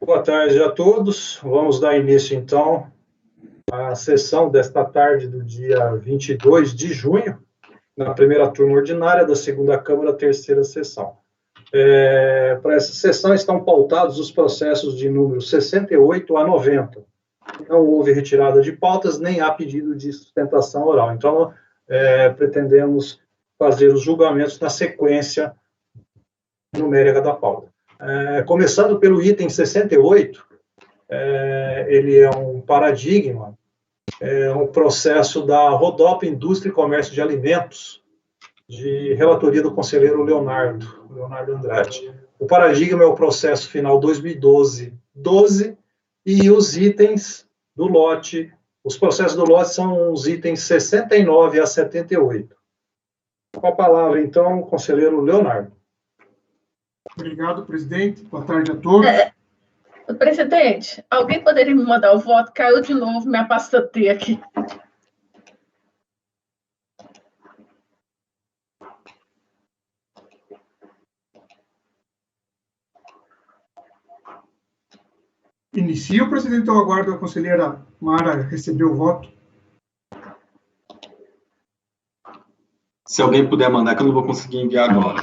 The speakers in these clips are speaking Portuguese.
Boa tarde a todos. Vamos dar início, então, à sessão desta tarde do dia 22 de junho, na primeira turma ordinária da segunda Câmara, terceira sessão. Para essa sessão estão pautados os processos de número 68 a 90. Não houve retirada de pautas, nem há pedido de sustentação oral. Então, pretendemos fazer os julgamentos na sequência numérica da pauta. Começando pelo item 68, ele é um paradigma, um processo da Rodop Indústria e Comércio de Alimentos, de relatoria do conselheiro Leonardo Andrade. O paradigma é o processo final 2012 e os itens do lote, os processos do lote são os itens 69 a 78. Com a palavra, então, o conselheiro Leonardo. Obrigado, presidente. Boa tarde a todos. Presidente, alguém poderia me mandar o voto? Caiu de novo minha pasta T aqui. Inicia o presidente, eu aguardo a conselheira Mara receber o voto. Se alguém puder mandar, que eu não vou conseguir enviar agora.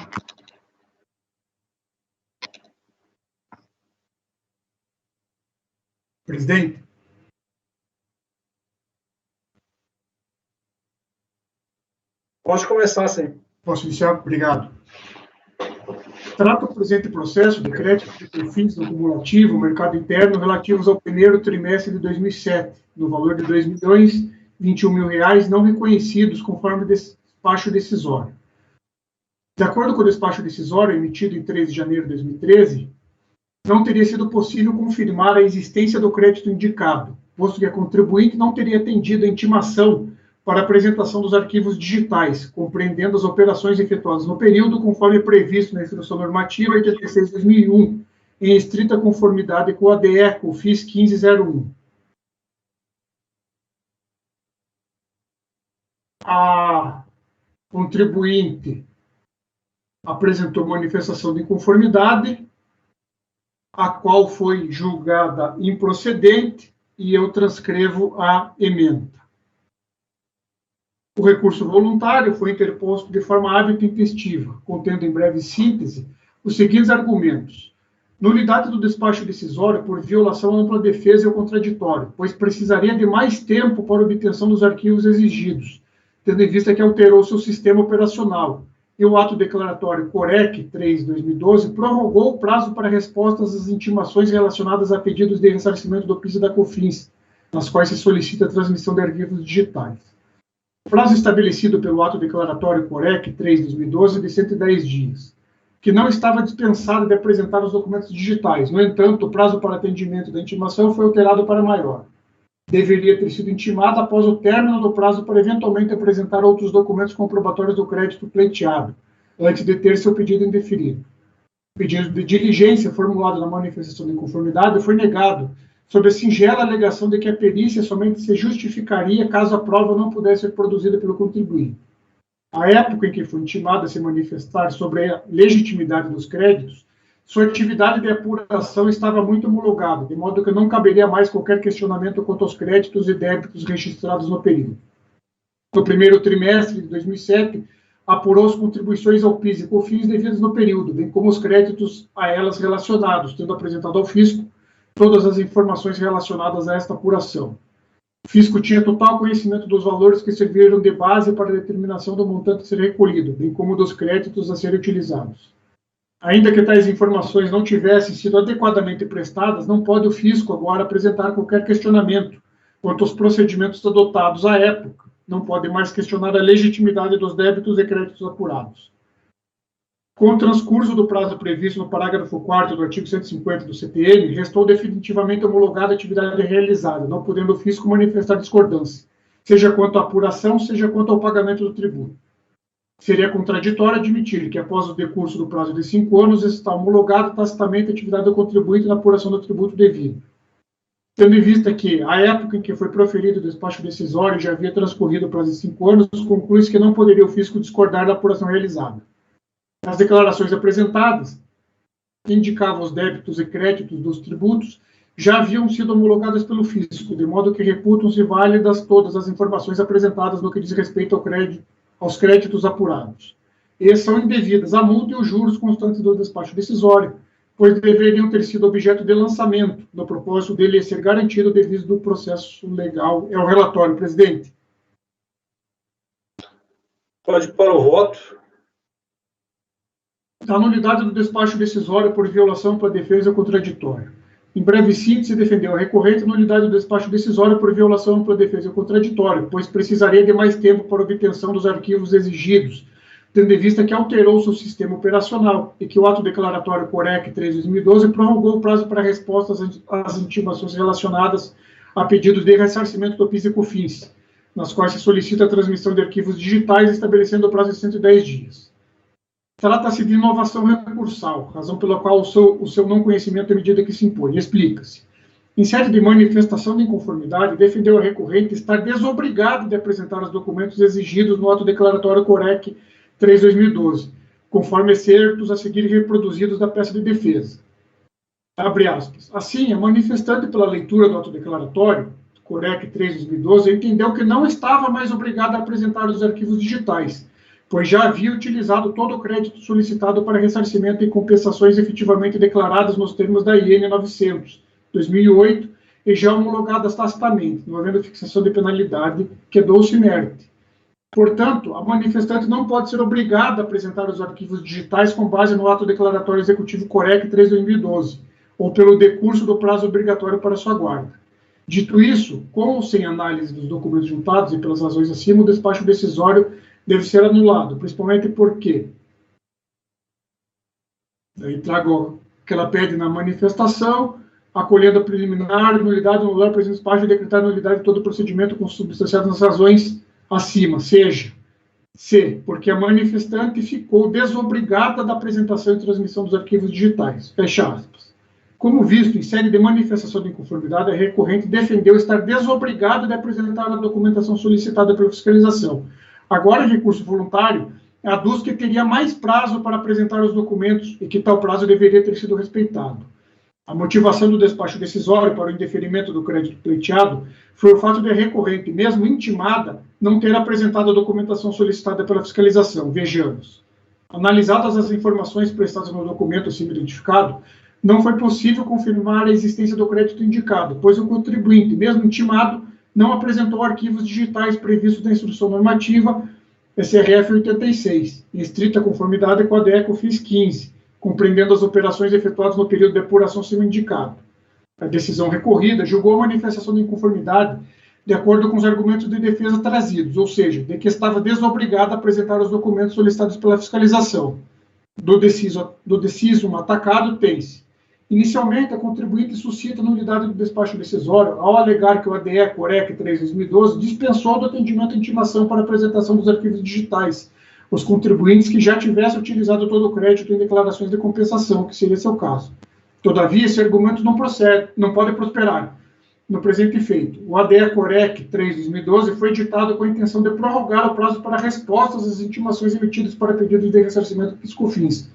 Presidente. Pode começar, sim. Posso iniciar? Obrigado. Trata o presente processo de crédito de fins no cumulativo, mercado interno, relativos ao primeiro trimestre de 2007, no valor de R$ 2.021.000 não reconhecidos, conforme despacho decisório. De acordo com o despacho decisório emitido em 3 de janeiro de 2013, não teria sido possível confirmar a existência do crédito indicado, posto que a contribuinte não teria atendido a intimação para a apresentação dos arquivos digitais, compreendendo as operações efetuadas no período, conforme previsto na Instrução Normativa 86/2001, em estrita conformidade com a DE, o FIS 1501. A contribuinte apresentou manifestação de inconformidade, a qual foi julgada improcedente, e eu transcrevo a emenda. O recurso voluntário foi interposto de forma hábil e intempestiva, contendo em breve síntese os seguintes argumentos. Nulidade do despacho decisório por violação à ampla defesa e ao contraditório, pois precisaria de mais tempo para obtenção dos arquivos exigidos, tendo em vista que alterou seu sistema operacional, e o ato declaratório COREC 3/2012 prorrogou o prazo para respostas às intimações relacionadas a pedidos de ressarcimento do PIS e da COFINS, nas quais se solicita a transmissão de arquivos digitais. O prazo estabelecido pelo ato declaratório COREC 3/2012 é de 110 dias, que não estava dispensado de apresentar os documentos digitais. No entanto, o prazo para atendimento da intimação foi alterado para maior. Deveria ter sido intimado após o término do prazo para eventualmente apresentar outros documentos comprobatórios do crédito pleiteado, antes de ter seu pedido indeferido. O pedido de diligência formulado na manifestação de inconformidade foi negado, sob a singela alegação de que a perícia somente se justificaria caso a prova não pudesse ser produzida pelo contribuinte. À época em que foi intimado a se manifestar sobre a legitimidade dos créditos, sua atividade de apuração estava muito homologada, de modo que não caberia mais qualquer questionamento quanto aos créditos e débitos registrados no período. No primeiro trimestre de 2007, apurou as contribuições ao PIS e COFINS devidas no período, bem como os créditos a elas relacionados, tendo apresentado ao fisco todas as informações relacionadas a esta apuração. O fisco tinha total conhecimento dos valores que serviram de base para a determinação do montante a ser recolhido, bem como dos créditos a serem utilizados. Ainda que tais informações não tivessem sido adequadamente prestadas, não pode o fisco agora apresentar qualquer questionamento quanto aos procedimentos adotados à época. Não pode mais questionar a legitimidade dos débitos e créditos apurados. Com o transcurso do prazo previsto no parágrafo 4º do artigo 150 do CTN, restou definitivamente homologada a atividade realizada, não podendo o fisco manifestar discordância, seja quanto à apuração, seja quanto ao pagamento do tributo. Seria contraditório admitir que, após o decurso do prazo de 5 anos, está homologada tacitamente a atividade do contribuinte na apuração do tributo devido. Tendo em vista que, à época em que foi proferido o despacho decisório, já havia transcorrido o prazo de 5 anos, conclui-se que não poderia o fisco discordar da apuração realizada. Nas declarações apresentadas, que indicava os débitos e créditos dos tributos já haviam sido homologadas pelo fisco, de modo que reputam-se válidas todas as informações apresentadas no que diz respeito aos créditos apurados. E são indevidas a multa e os juros constantes do despacho decisório, pois deveriam ter sido objeto de lançamento, no propósito dele ser garantido devido do processo legal. É o relatório, presidente. Pode ir para o voto. A nulidade do despacho decisório por violação para defesa contraditória. Em breve síntese, defendeu a recorrente a nulidade do despacho decisório por violação para defesa contraditória, pois precisaria de mais tempo para obtenção dos arquivos exigidos, tendo em vista que alterou seu sistema operacional e que o ato declaratório COREC 3/2012 prorrogou o prazo para respostas às intimações relacionadas a pedidos de ressarcimento do PIS e COFINS, nas quais se solicita a transmissão de arquivos digitais, estabelecendo o prazo de 110 dias. Trata-se de inovação recursal, razão pela qual o seu não conhecimento é medida que se impõe. Explica-se. Em sede de manifestação de inconformidade, defendeu a recorrente estar desobrigado de apresentar os documentos exigidos no ato declaratório COREC 3/2012, conforme excertos a seguir reproduzidos da peça de defesa. Abre aspas. Assim, a manifestante, pela leitura do ato declaratório, COREC 3/2012, entendeu que não estava mais obrigada a apresentar os arquivos digitais, pois já havia utilizado todo o crédito solicitado para ressarcimento e compensações efetivamente declaradas nos termos da IN 900, 2008, e já homologadas tacitamente, não havendo fixação de penalidade, que dulce inerte. Portanto, a manifestante não pode ser obrigada a apresentar os arquivos digitais com base no ato declaratório executivo COREC 3/2012, ou pelo decurso do prazo obrigatório para sua guarda. Dito isso, com ou sem análise dos documentos juntados e pelas razões acima, o despacho decisório deve ser anulado, principalmente porque aí trago que ela pede na manifestação, acolhendo a preliminar, nulidade, anular, presente despacho e decretar nulidade de todo o procedimento consubstanciado nas razões acima, seja, C, porque a manifestante ficou desobrigada da apresentação e transmissão dos arquivos digitais, fecha aspas. Como visto, em sede de manifestação de inconformidade, a recorrente defendeu estar desobrigada de apresentar a documentação solicitada pela fiscalização. Agora, em recurso voluntário, aduz que teria mais prazo para apresentar os documentos e que tal prazo deveria ter sido respeitado. A motivação do despacho decisório para o indeferimento do crédito pleiteado foi o fato de a recorrente, mesmo intimada, não ter apresentado a documentação solicitada pela fiscalização. Vejamos. Analisadas as informações prestadas no documento acima identificado, não foi possível confirmar a existência do crédito indicado, pois o contribuinte, mesmo intimado, não apresentou arquivos digitais previstos na instrução normativa SRF 86, em estrita conformidade com a DECO-FIS 15, compreendendo as operações efetuadas no período de apuração acima indicado. A decisão recorrida julgou a manifestação de inconformidade de acordo com os argumentos de defesa trazidos, ou seja, de que estava desobrigada a apresentar os documentos solicitados pela fiscalização. Do decisum atacado, tem-se. Inicialmente, a contribuinte suscita a nulidade do despacho decisório ao alegar que o ADE COREC 3/2012 dispensou do atendimento à intimação para apresentação dos arquivos digitais os contribuintes que já tivessem utilizado todo o crédito em declarações de compensação, que seria seu caso. Todavia, esse argumento não pode prosperar. No presente feito, o ADE COREC 3/2012 foi editado com a intenção de prorrogar o prazo para respostas às intimações emitidas para pedidos de ressarcimento PIS/COFINS,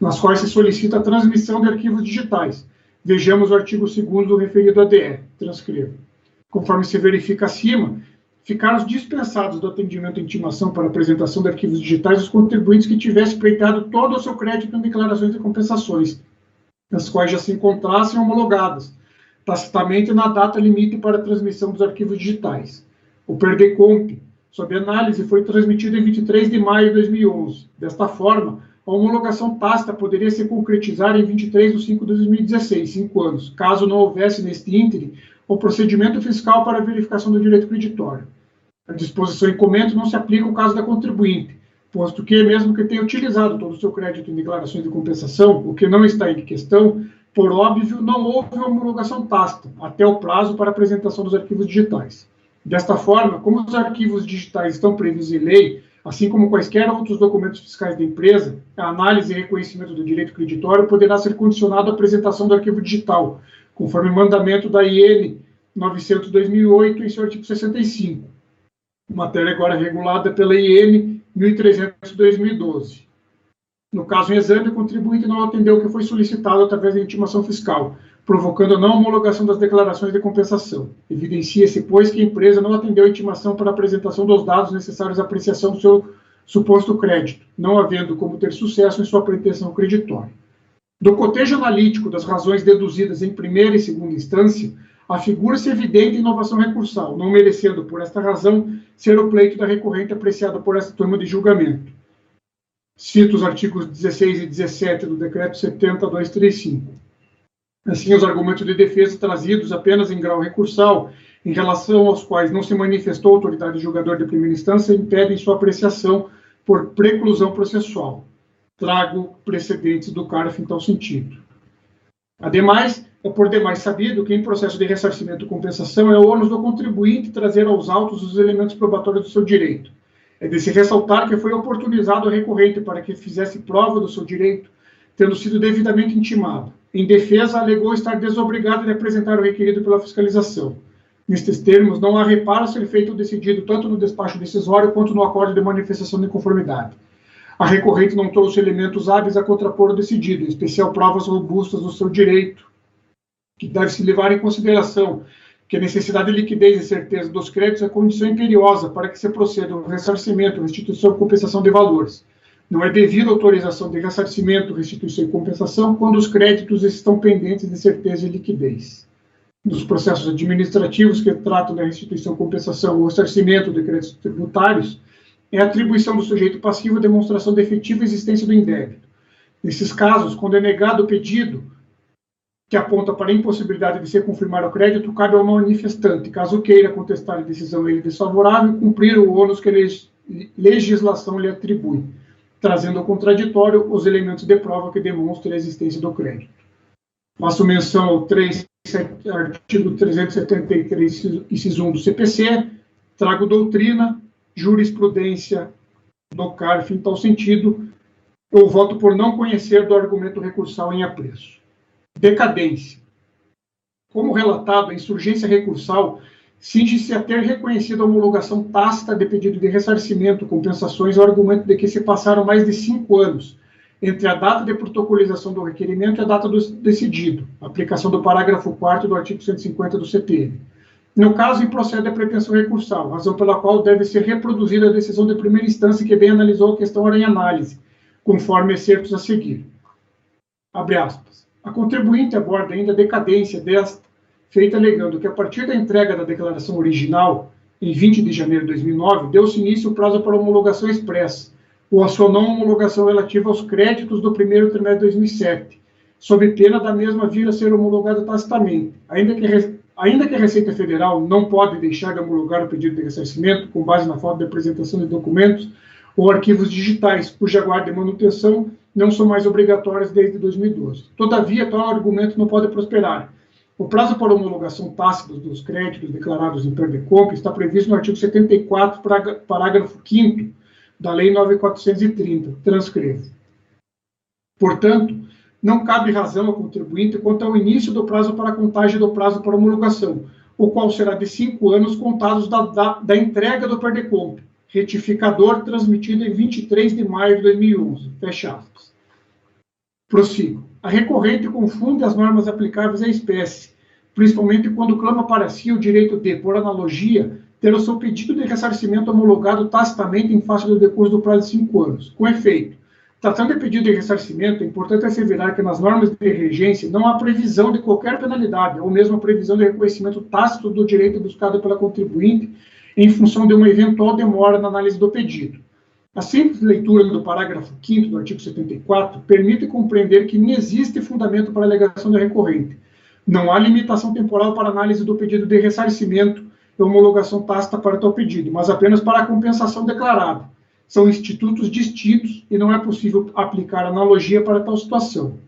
nas quais se solicita a transmissão de arquivos digitais. Vejamos o artigo 2º do referido ADE. Transcrevo. Conforme se verifica acima, ficaram dispensados do atendimento à intimação para apresentação de arquivos digitais os contribuintes que tivessem pleiteado todo o seu crédito em declarações de compensações, as quais já se encontrassem homologadas, tacitamente na data limite para a transmissão dos arquivos digitais. O PERDECOMP, sob análise, foi transmitido em 23 de maio de 2011. Desta forma, a homologação tácita poderia se concretizar em 23 de 5 de 2016, 5 anos, caso não houvesse neste íntere o procedimento fiscal para a verificação do direito creditório. A disposição em comento não se aplica ao caso da contribuinte, posto que, mesmo que tenha utilizado todo o seu crédito em declarações de compensação, o que não está em questão, por óbvio, não houve homologação tácita, até o prazo para apresentação dos arquivos digitais. Desta forma, como os arquivos digitais estão previstos em lei, assim como quaisquer outros documentos fiscais da empresa, a análise e reconhecimento do direito creditório poderá ser condicionado à apresentação do arquivo digital, conforme o mandamento da IN 900/2008, em seu artigo 65. Matéria agora regulada pela IN 1300/2012. No caso em exame, o contribuinte não atendeu o que foi solicitado através da intimação fiscal, provocando a não homologação das declarações de compensação. Evidencia-se, pois, que a empresa não atendeu a intimação para a apresentação dos dados necessários à apreciação do seu suposto crédito, não havendo como ter sucesso em sua pretensão creditória. Do cotejo analítico das razões deduzidas em primeira e segunda instância, afigura-se evidente inovação recursal, não merecendo, por esta razão, ser o pleito da recorrente apreciado por esta turma de julgamento. Cito os artigos 16 e 17 do Decreto 70.235. Assim, os argumentos de defesa trazidos apenas em grau recursal, em relação aos quais não se manifestou a autoridade julgadora de primeira instância, impedem sua apreciação por preclusão processual. Trago precedentes do CARF em tal sentido. Ademais, é por demais sabido que em processo de ressarcimento e compensação é o ônus do contribuinte trazer aos autos os elementos probatórios do seu direito. É de se ressaltar que foi oportunizado o recorrente para que fizesse prova do seu direito, tendo sido devidamente intimado. Em defesa, alegou estar desobrigado de apresentar o requerido pela fiscalização. Nestes termos, não há reparo a ser feito ou decidido tanto no despacho decisório quanto no acórdão de manifestação de conformidade. A recorrente não trouxe elementos hábeis a contrapor o decidido, em especial provas robustas do seu direito, que deve-se levar em consideração que a necessidade de liquidez e certeza dos créditos é condição imperiosa para que se proceda ao ressarcimento, restituição e compensação de valores. Não é devida autorização de ressarcimento, restituição e compensação quando os créditos estão pendentes de certeza e liquidez. Nos processos administrativos que tratam da restituição, compensação ou ressarcimento de créditos tributários, é a atribuição do sujeito passivo a demonstração da efetiva existência do indébito. Nesses casos, quando é negado o pedido que aponta para a impossibilidade de se confirmar o crédito, cabe ao manifestante, caso queira contestar a decisão ele desfavorável, cumprir o ônus que a legislação lhe atribui, trazendo ao contraditório os elementos de prova que demonstram a existência do crédito. Faço menção ao artigo 373, inciso 1 do CPC, trago doutrina, jurisprudência do CARF em tal sentido, eu voto por não conhecer do argumento recursal em apreço. Decadência. Como relatado, a insurgência recursal cinge-se a ter reconhecido a homologação tácita de pedido de ressarcimento, compensações ao argumento de que se passaram mais de 5 anos entre a data de protocolização do requerimento e a data do decidido, aplicação do parágrafo 4º do artigo 150 do CPM. No caso, procede a pretensão recursal, razão pela qual deve ser reproduzida a decisão de primeira instância que bem analisou a questão em análise, conforme excertos a seguir. Abre aspas. A contribuinte aborda ainda a decadência desta, feita alegando que, a partir da entrega da declaração original, em 20 de janeiro de 2009, deu-se início o prazo para homologação expressa, ou a sua não homologação relativa aos créditos do primeiro trimestre de 2007, sob pena da mesma vir a ser homologada tacitamente, ainda que a Receita Federal não pode deixar de homologar o pedido de ressarcimento com base na falta de apresentação de documentos ou arquivos digitais, cuja guarda e manutenção não são mais obrigatórias desde 2012. Todavia, tal argumento não pode prosperar. O prazo para homologação tácita dos créditos declarados em Perdecomp está previsto no artigo 74, parágrafo 5º da Lei 9.430, transcrevo. Portanto, não cabe razão ao contribuinte quanto ao início do prazo para a contagem do prazo para homologação, o qual será de 5 anos contados da entrega do Perdecomp, retificador transmitido em 23 de maio de 2011. Fecha aspas. Prossigo. A recorrente confunde as normas aplicáveis à espécie, principalmente quando clama para si o direito de, por analogia, ter o seu pedido de ressarcimento homologado tacitamente em face do decurso do prazo de 5 anos. Com efeito, tratando de pedido de ressarcimento, é importante asseverar que nas normas de regência não há previsão de qualquer penalidade, ou mesmo a previsão de reconhecimento tácito do direito buscado pela contribuinte em função de uma eventual demora na análise do pedido. A simples leitura do parágrafo 5º do artigo 74 permite compreender que não existe fundamento para a alegação da recorrente. Não há limitação temporal para análise do pedido de ressarcimento e homologação tácita para tal pedido, mas apenas para a compensação declarada. São institutos distintos e não é possível aplicar analogia para tal situação.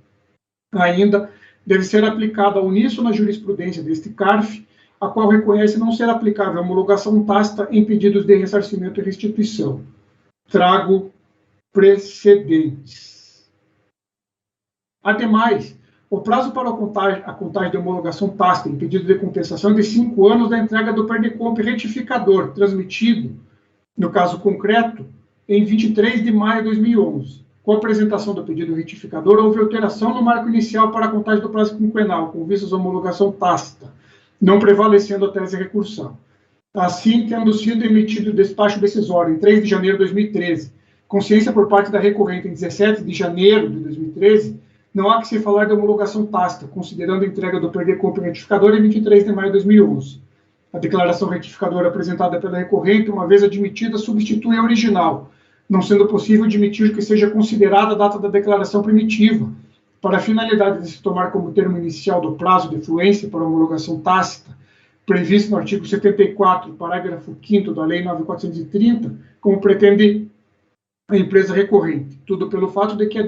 Ainda deve ser aplicada a uníssona jurisprudência deste CARF, a qual reconhece não ser aplicável a homologação tácita em pedidos de ressarcimento e restituição. Trago precedentes. Ademais, o prazo para a contagem de homologação tácita em pedido de compensação é de 5 anos da entrega do Perdecomp retificador, transmitido, no caso concreto, em 23 de maio de 2011. com a apresentação do pedido retificador, houve alteração no marco inicial para a contagem do prazo quinquenal, com vistas à homologação tácita, não prevalecendo a tese recursal. Assim, tendo sido emitido o despacho decisório em 3 de janeiro de 2013, consciência por parte da recorrente em 17 de janeiro de 2013, não há que se falar de homologação tácita, considerando a entrega do perder-compra retificador em 23 de maio de 2011. A declaração retificadora apresentada pela recorrente, uma vez admitida, substitui a original, não sendo possível admitir que seja considerada a data da declaração primitiva, para a finalidade de se tomar como termo inicial do prazo de fluência para homologação tácita, previsto no artigo 74, parágrafo 5º da Lei 9.430, como pretende a empresa recorrente, tudo pelo fato de que a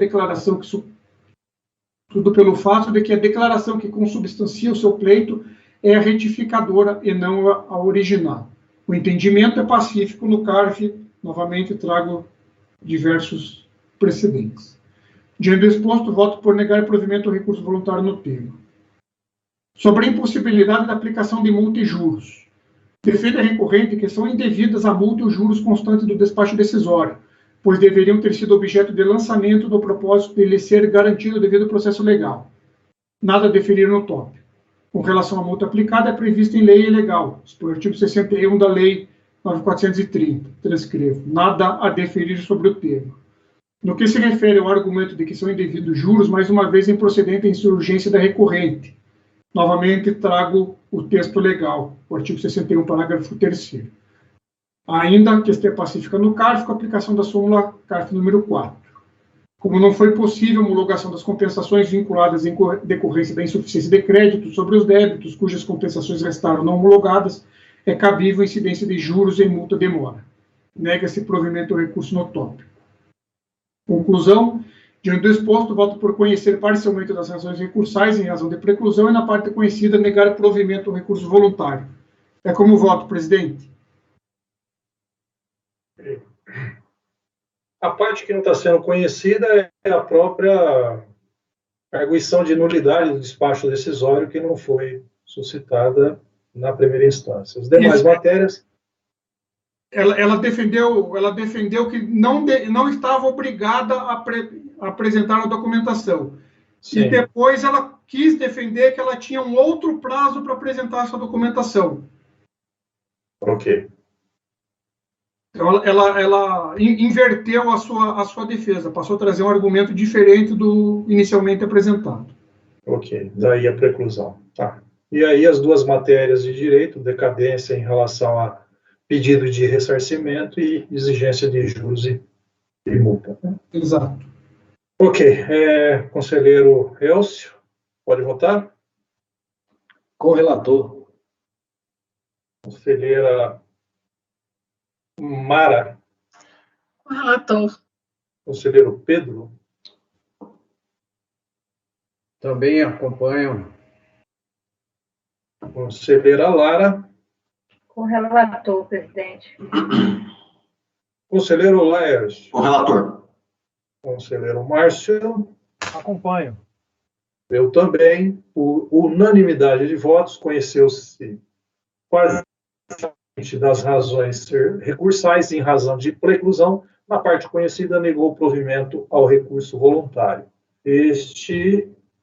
declaração que consubstancia o seu pleito é a retificadora e não a original. O entendimento é pacífico no CARF, novamente trago diversos precedentes. Diante do exposto, voto por negar provimento ao recurso voluntário no termo. Sobre a impossibilidade da aplicação de multa e juros. Defende a recorrente que são indevidas a multa e os juros constantes do despacho decisório, pois deveriam ter sido objeto de lançamento do propósito de lhe ser garantido o devido processo legal. Nada a deferir no tópico. Com relação à multa aplicada, é prevista em lei e legal, por artigo 61 da Lei 9.430. Transcrevo. Nada a deferir sobre o termo. No que se refere ao argumento de que são indevidos juros, mais uma vez improcedente a insurgência da recorrente. Novamente, trago o texto legal, o artigo 61, parágrafo 3º. Ainda, questão pacífica no CARF, com a aplicação da súmula CARF número 4. Como não foi possível a homologação das compensações vinculadas em decorrência da insuficiência de crédito sobre os débitos, cujas compensações restaram não homologadas, é cabível a incidência de juros em multa demora. Nega-se provimento ao recurso no tópico. Conclusão. Diante do exposto, voto por conhecer parcialmente das razões recursais em razão de preclusão e, na parte conhecida, negar provimento ao recurso voluntário. É como voto, presidente. A parte que não está sendo conhecida é a própria arguição de nulidade do despacho decisório que não foi suscitada na primeira instância. As demais matérias... Ela defendeu que não estava obrigada a apresentar a documentação. Sim. E depois ela quis defender que ela tinha um outro prazo para apresentar essa documentação. Ok. Então, ela inverteu a sua defesa, passou a trazer um argumento diferente do inicialmente apresentado. Ok, daí a preclusão. Tá. E aí as duas matérias de direito, decadência em relação a pedido de ressarcimento e exigência de juros e multa. Exato. Ok, conselheiro Elcio, pode votar? Com o relator. Conselheira Mara. Com o relator. Conselheiro Pedro. Também acompanho. Conselheira Lara. Com o relator, presidente. Conselheiro Laércio. Com o relator. Conselheiro Márcio. Acompanho. Eu também. Por unanimidade de votos, conheceu-se parcialmente das razões recursais em razão de preclusão. Na parte conhecida, negou o provimento ao recurso voluntário.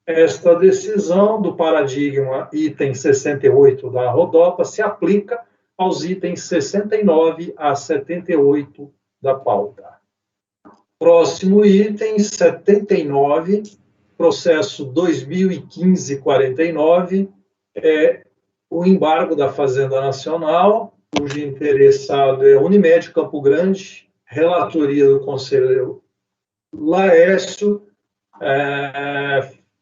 Esta decisão do paradigma item 68 da RODOPA se aplica aos itens 69 a 78 da pauta. Próximo item, 79, processo 2015-49, é o embargo da Fazenda Nacional, cujo interessado é Unimed Campo Grande, relatoria do conselheiro Laércio.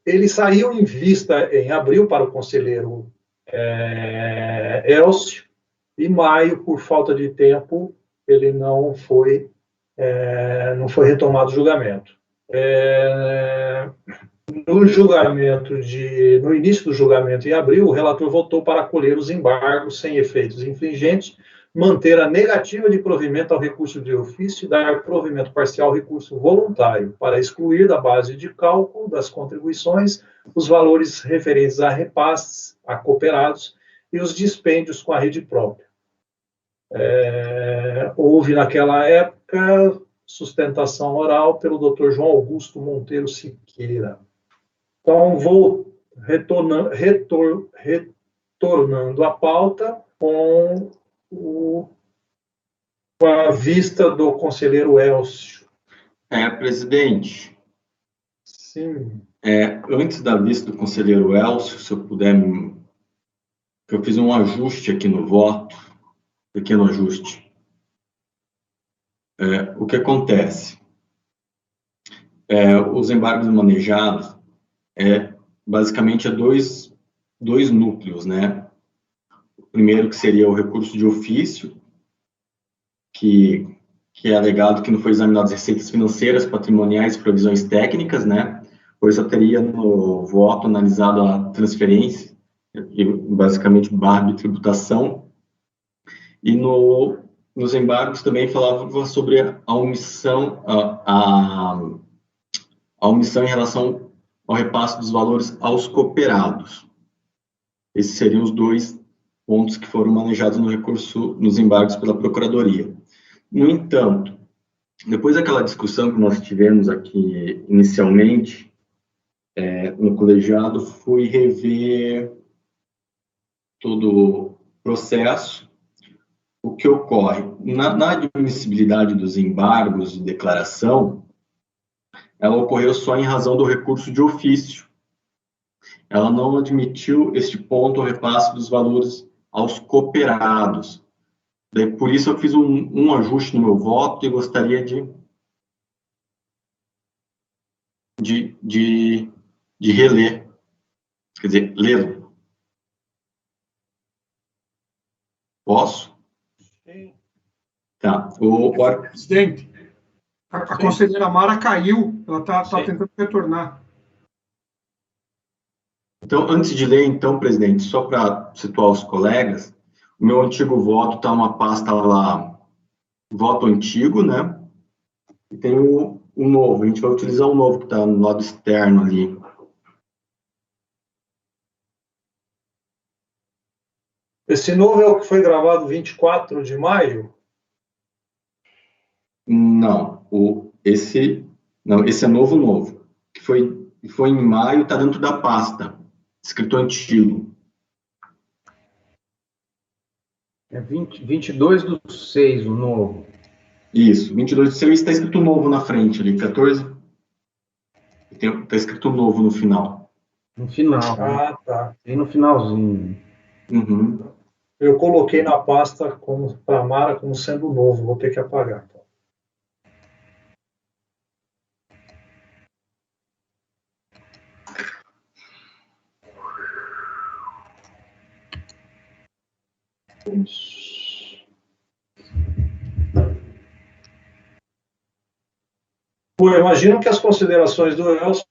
Ele saiu em vista em abril para o conselheiro Elcio, e maio, por falta de tempo, ele não foi retomado o julgamento. No início do julgamento, em abril, o relator votou para acolher os embargos sem efeitos infringentes, manter a negativa de provimento ao recurso de ofício e dar provimento parcial ao recurso voluntário, para excluir da base de cálculo das contribuições os valores referentes a repasses, a cooperados e os dispêndios com a rede própria. Houve, naquela época, sustentação oral pelo Dr. João Augusto Monteiro Siqueira. Então, vou retornando à pauta com a vista do conselheiro Elcio. Presidente, Sim. antes da vista do conselheiro Elcio, se eu puder, eu fiz um ajuste aqui no voto, pequeno ajuste. O que acontece? Os embargos manejados, basicamente, dois núcleos, né? O primeiro, que seria o recurso de ofício, que é alegado que não foi examinado as receitas financeiras, patrimoniais e provisões técnicas, né? Pois só teria no voto analisado a transferência, e basicamente barra de tributação, e nos embargos também falava sobre a omissão, a omissão em relação ao repasse dos valores aos cooperados. Esses seriam os dois pontos que foram manejados no recurso, nos embargos pela Procuradoria. No entanto, depois daquela discussão que nós tivemos aqui inicialmente, no colegiado, fui rever todo o processo. O que ocorre? Na admissibilidade dos embargos de declaração, ela ocorreu só em razão do recurso de ofício. Ela não admitiu este ponto, o repasse dos valores aos cooperados. Daí, por isso, eu fiz um ajuste no meu voto e gostaria de reler, quer dizer, lê-lo. Posso? Sim. Tá. Presidente, a conselheira Mara caiu, ela está tentando retornar. Então, antes de ler, então, presidente, só para situar os colegas, o meu antigo voto está numa pasta lá, voto antigo, né? E tem o novo, a gente vai utilizar o novo que está no lado externo ali. Esse novo é o que foi gravado 24 de maio? Não, esse é novo, que foi em maio, está dentro da pasta, escrito antigo. 22/6, o novo. Isso, 22/6 está escrito novo na frente ali, 14. Está escrito novo no final. No final. Ah, tá. Bem no finalzinho. Uhum. Eu coloquei na pasta para a Mara como sendo novo, vou ter que apagar. Então. Pô, eu imagino que as considerações do Elcio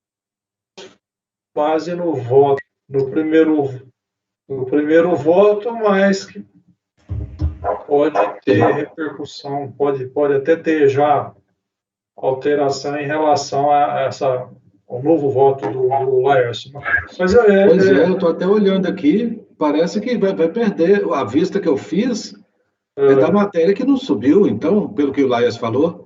base no voto, no primeiro voto, mas que pode ter repercussão, pode até ter já alteração em relação ao novo voto do Laércio. Mas Pois eu estou até olhando aqui, parece que vai perder. A vista que eu fiz é da matéria que não subiu, então, pelo que o Laércio falou.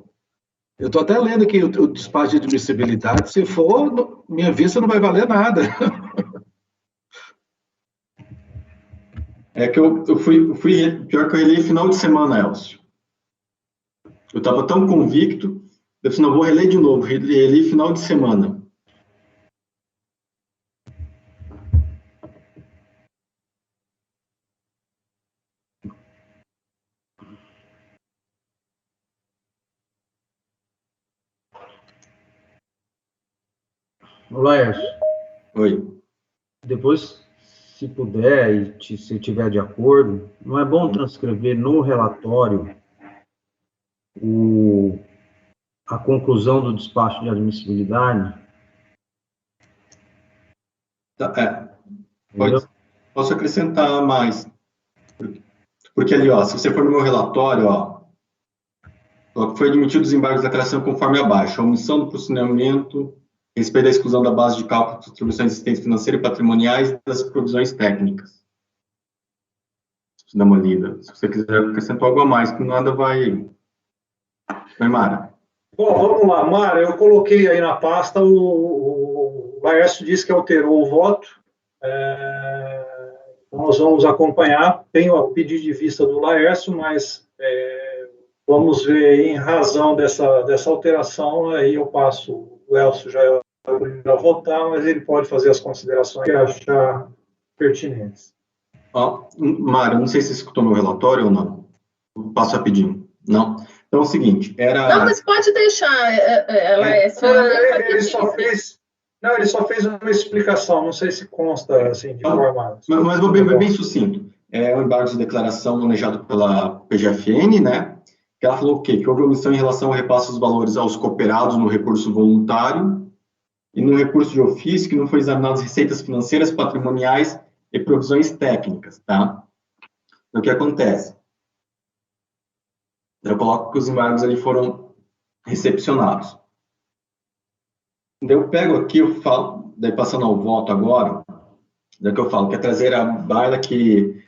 Eu estou até lendo aqui o despacho de admissibilidade, se for, minha vista não vai valer nada. É que eu fui, pior que eu reli final de semana, Elcio. Eu estava tão convicto, eu disse, não, vou reler de novo, reli final de semana. Laércio, Oi. depois, se puder e se tiver de acordo, não é bom transcrever no relatório a conclusão do despacho de admissibilidade? Posso acrescentar mais. Porque ali, ó, se você for no meu relatório, ó, foi admitido os embargos da declaração conforme abaixo. A omissão do procedimento, respeito à exclusão da base de cálculo de distribuições existentes financeiras e patrimoniais e das provisões técnicas. Dar uma lida. Se você quiser acrescentar algo a mais, que nada vai... Mara. Bom, vamos lá, Mara, eu coloquei aí na pasta, o Laércio disse que alterou o voto, nós vamos acompanhar, tem o pedido de vista do Laércio, mas vamos ver em razão dessa alteração, aí eu passo, o Elcio já é o primeiro a votar, mas ele pode fazer as considerações que achar pertinentes. Mário, não sei se você escutou meu relatório ou não. Eu passo rapidinho. Não? Então é o seguinte, Não, mas pode deixar, Laércio. Ele só fez uma explicação, não sei se consta assim, de forma... Mas vou bem sucinto. É o embargo de declaração manejado pela PGFN, né? Que ela falou o quê? Que houve omissão em relação ao repasse dos valores aos cooperados no recurso voluntário e no recurso de ofício, que não foi examinado as receitas financeiras, patrimoniais e provisões técnicas, tá? Então, o que acontece? Eu coloco que os embargos ali foram recepcionados. Daí eu pego aqui, eu falo, daí passando ao voto agora, daí que eu falo que é trazer a baila que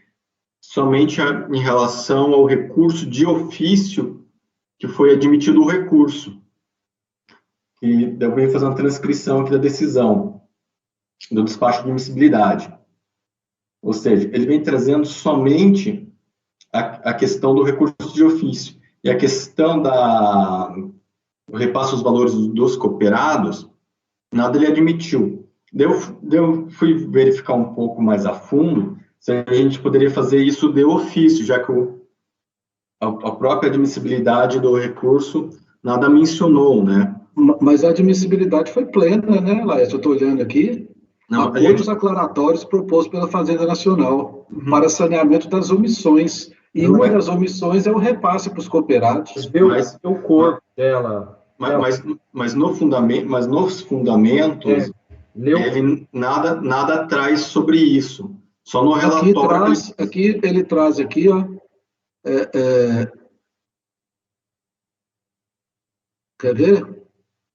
somente em relação ao recurso de ofício que foi admitido o recurso. E eu venho fazer uma transcrição aqui da decisão, do despacho de admissibilidade. Ou seja, ele vem trazendo somente a questão do recurso de ofício. E a questão do repasse dos valores dos cooperados, nada ele admitiu. Eu fui verificar um pouco mais a fundo se a gente poderia fazer isso de ofício, já que a própria admissibilidade do recurso nada mencionou, né? Mas a admissibilidade foi plena, né, Laércio? Eu estou olhando aqui. Apoios aclaratórios propostos pela Fazenda Nacional para saneamento das omissões. E uma das omissões é o repasse para os cooperados. Mas o corpo dela. Mas nos fundamentos, ele nada traz sobre isso. Só no relatório. Aqui ele traz aqui, ó. Quer ver?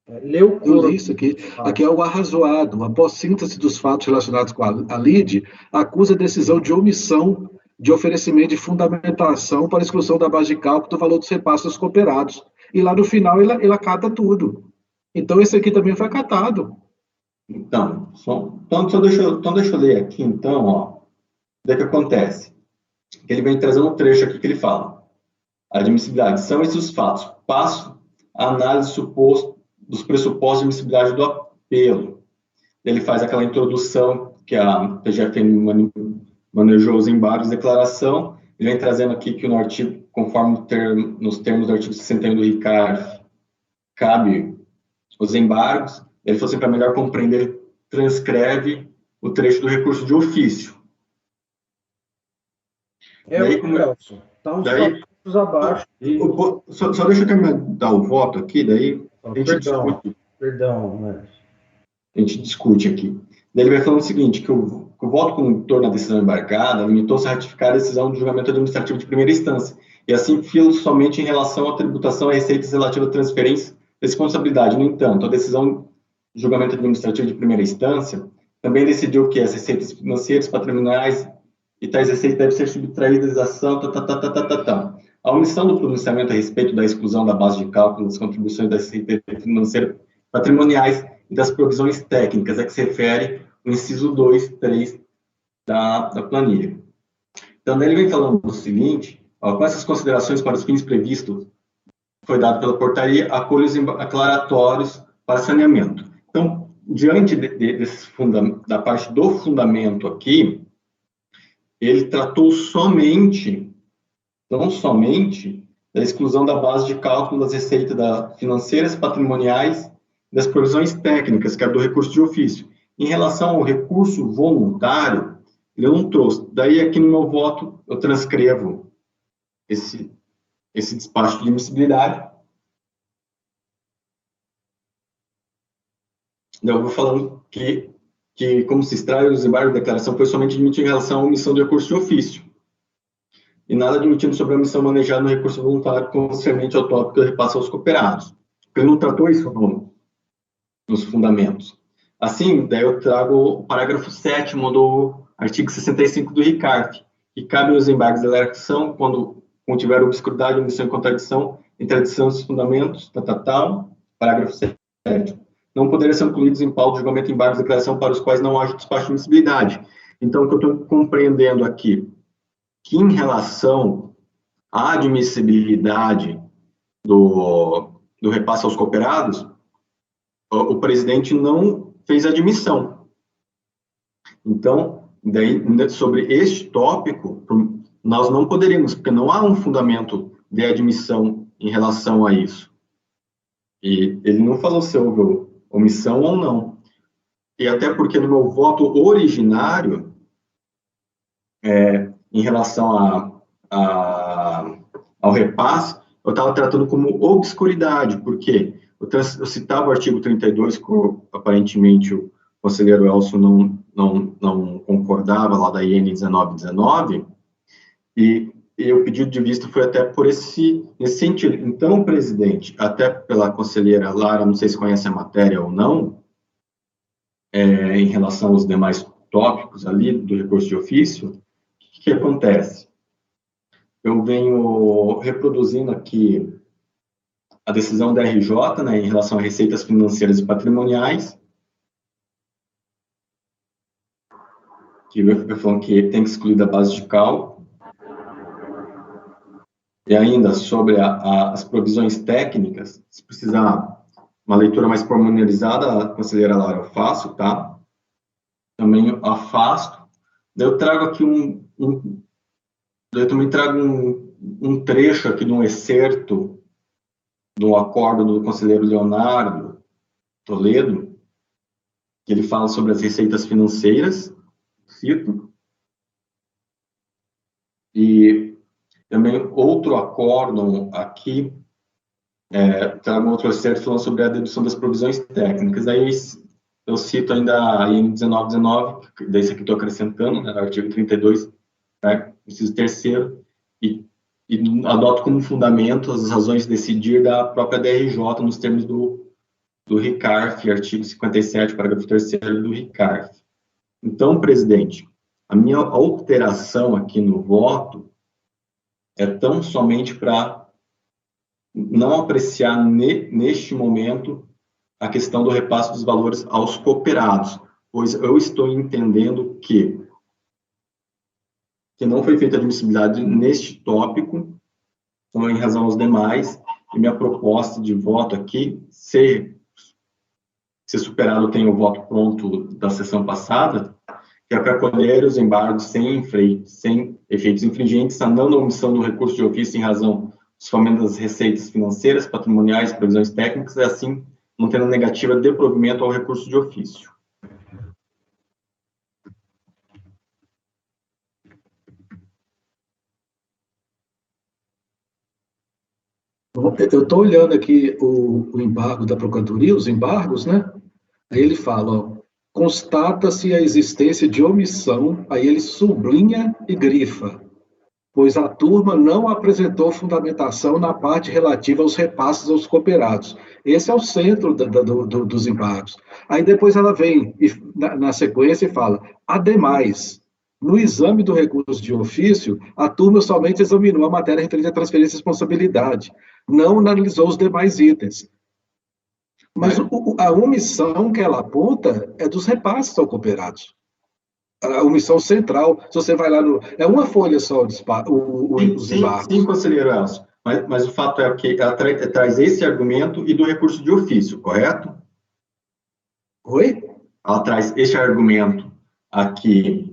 Eu li isso aqui. Aqui é o arrazoado. Após síntese dos fatos relacionados com a lide, acusa a decisão de omissão de oferecimento de fundamentação para exclusão da base de cálculo do valor dos repasses dos cooperados. E lá no final ele acata tudo. Então esse aqui também foi acatado. Então deixa eu ler aqui, então, ó. O que acontece? Ele vem trazendo um trecho aqui que ele fala. A admissibilidade. São esses os fatos. Passo a análise dos pressupostos de admissibilidade do apelo. Ele faz aquela introdução que a PGFN manejou os embargos de declaração. Ele vem trazendo aqui que no artigo, conforme nos termos do artigo 61 do RICARF, cabe os embargos. Ele falou assim, para melhor compreender, ele transcreve o trecho do recurso de ofício. Daí, Elcio, tá uns passos abaixo. Só deixa eu terminar o voto aqui, daí a gente discute. Perdão, a gente discute aqui. Daí ele vai falando o seguinte, que o voto condutor na decisão embargada limitou-se a ratificar a decisão de julgamento administrativo de primeira instância, e assim filo somente em relação à tributação e receitas relativas à transferência de responsabilidade. No entanto, a decisão de julgamento administrativo de primeira instância também decidiu que as receitas financeiras, patrimoniais e tais receitas devem ser subtraídas da ação, A omissão do pronunciamento a respeito da exclusão da base de cálculo das contribuições das receitas financeiras patrimoniais e das provisões técnicas, é que se refere o inciso 2, 3 da planilha. Então, daí ele vem falando o seguinte, com essas considerações para os fins previstos, foi dado pela portaria, acolhe os aclaratórios para saneamento. Então, diante da parte do fundamento aqui, ele tratou não somente da exclusão da base de cálculo das receitas financeiras, patrimoniais, das provisões técnicas, que é do recurso de ofício. Em relação ao recurso voluntário, ele não trouxe. Daí, aqui no meu voto, eu transcrevo esse despacho de admissibilidade. Eu vou falando que como se extrai os embargos da declaração, foi somente admitido em relação à omissão do recurso de ofício. E nada admitindo sobre a omissão manejada no recurso voluntário concernente ao tópico que repassa aos cooperados. Ele não tratou isso nos fundamentos. Assim, daí eu trago o parágrafo 7º do artigo 65 do RICARF, que cabe aos embargos de declaração quando contiver obscuridade, omissão e contradição, em tradição dos fundamentos, parágrafo 7º. Não poderão ser incluídos em pauta de julgamento, embargos de declaração para os quais não haja despacho de admissibilidade. Então, o que eu estou compreendendo aqui, que em relação à admissibilidade do repasse aos cooperados, o presidente não fez admissão. Então, daí, sobre este tópico, nós não poderíamos, porque não há um fundamento de admissão em relação a isso. E ele não falou se houve omissão ou não. E até porque no meu voto originário, em relação ao repasse, eu estava tratando como obscuridade, porque eu citava o artigo 32, que aparentemente o conselheiro Elcio não concordava lá da IN 1919, e o pedido de vista foi até por nesse sentido. Então, presidente, até pela conselheira Lara, não sei se conhece a matéria ou não, em relação aos demais tópicos ali do recurso de ofício, o que acontece? Eu venho reproduzindo aqui a decisão da RJ, né, em relação a receitas financeiras e patrimoniais, que eu falando que tem que excluir da base de cálculo. E ainda sobre as provisões técnicas, se precisar uma leitura mais pormenorizada, a conselheira Laura, eu faço, tá? Também eu afasto. Eu trago aqui eu também trago um trecho aqui de um excerto do acordo do conselheiro Leonardo Toledo, que ele fala sobre as receitas financeiras, cito, e também outro acórdão aqui, trago outro excerto falando sobre a dedução das provisões técnicas. Aí eu cito ainda a IN 1919, desse aqui estou acrescentando, né, no artigo 32, né, inciso 3º, e adoto como fundamento as razões de decidir da própria DRJ nos termos do RICARF, artigo 57, parágrafo 3º do RICARF. Então, presidente, a minha alteração aqui no voto é tão somente para não apreciar neste momento a questão do repasse dos valores aos cooperados, pois eu estou entendendo que não foi feita admissibilidade neste tópico, então, em razão aos demais, e minha proposta de voto aqui, se superado, eu tenho o voto pronto da sessão passada, que é para acolher os embargos sem efeitos infringentes, sanando a omissão do recurso de ofício em razão dos fomentos das receitas financeiras, patrimoniais, previsões técnicas, e assim, não tendo negativa de provimento ao recurso de ofício. Eu estou olhando aqui o embargo da Procuradoria, os embargos, né? Aí ele fala, ó, constata-se a existência de omissão, aí ele sublinha e grifa, pois a turma não apresentou fundamentação na parte relativa aos repasses aos cooperados. Esse é o centro dos embargos. Aí depois ela vem, na sequência, e fala, ademais, no exame do recurso de ofício, a turma somente examinou a matéria referente à transferência de responsabilidade, não analisou os demais itens. Mas a omissão que ela aponta é dos repasses ao cooperados. A omissão central, se você vai lá é uma folha só, os embargos. Sim, conselheiro Elcio. Mas o fato é que ela traz esse argumento e do recurso de ofício, correto? Oi? Ela traz esse argumento aqui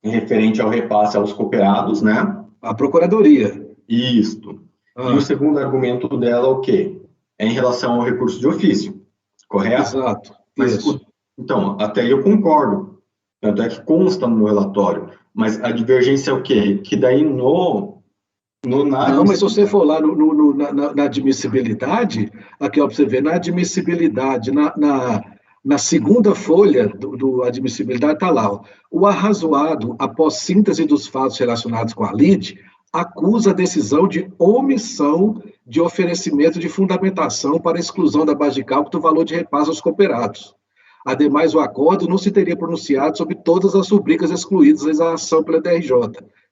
referente ao repasse aos cooperados, né? A Procuradoria. Isto. E o segundo argumento dela, o quê? É em relação ao recurso de ofício, correto? Exato. Mas, então, até aí eu concordo. Tanto é que consta no meu relatório. Mas a divergência é o quê? Que daí Não, mas se você for lá na admissibilidade, aqui ó, para você ver, na admissibilidade, na segunda folha do admissibilidade, está lá, ó, o arrazoado, após síntese dos fatos relacionados com a lide, acusa a decisão de omissão de oferecimento de fundamentação para exclusão da base de cálculo do valor de repasse aos cooperados. Ademais, o acordo não se teria pronunciado sobre todas as rubricas excluídas da exalação pela DRJ,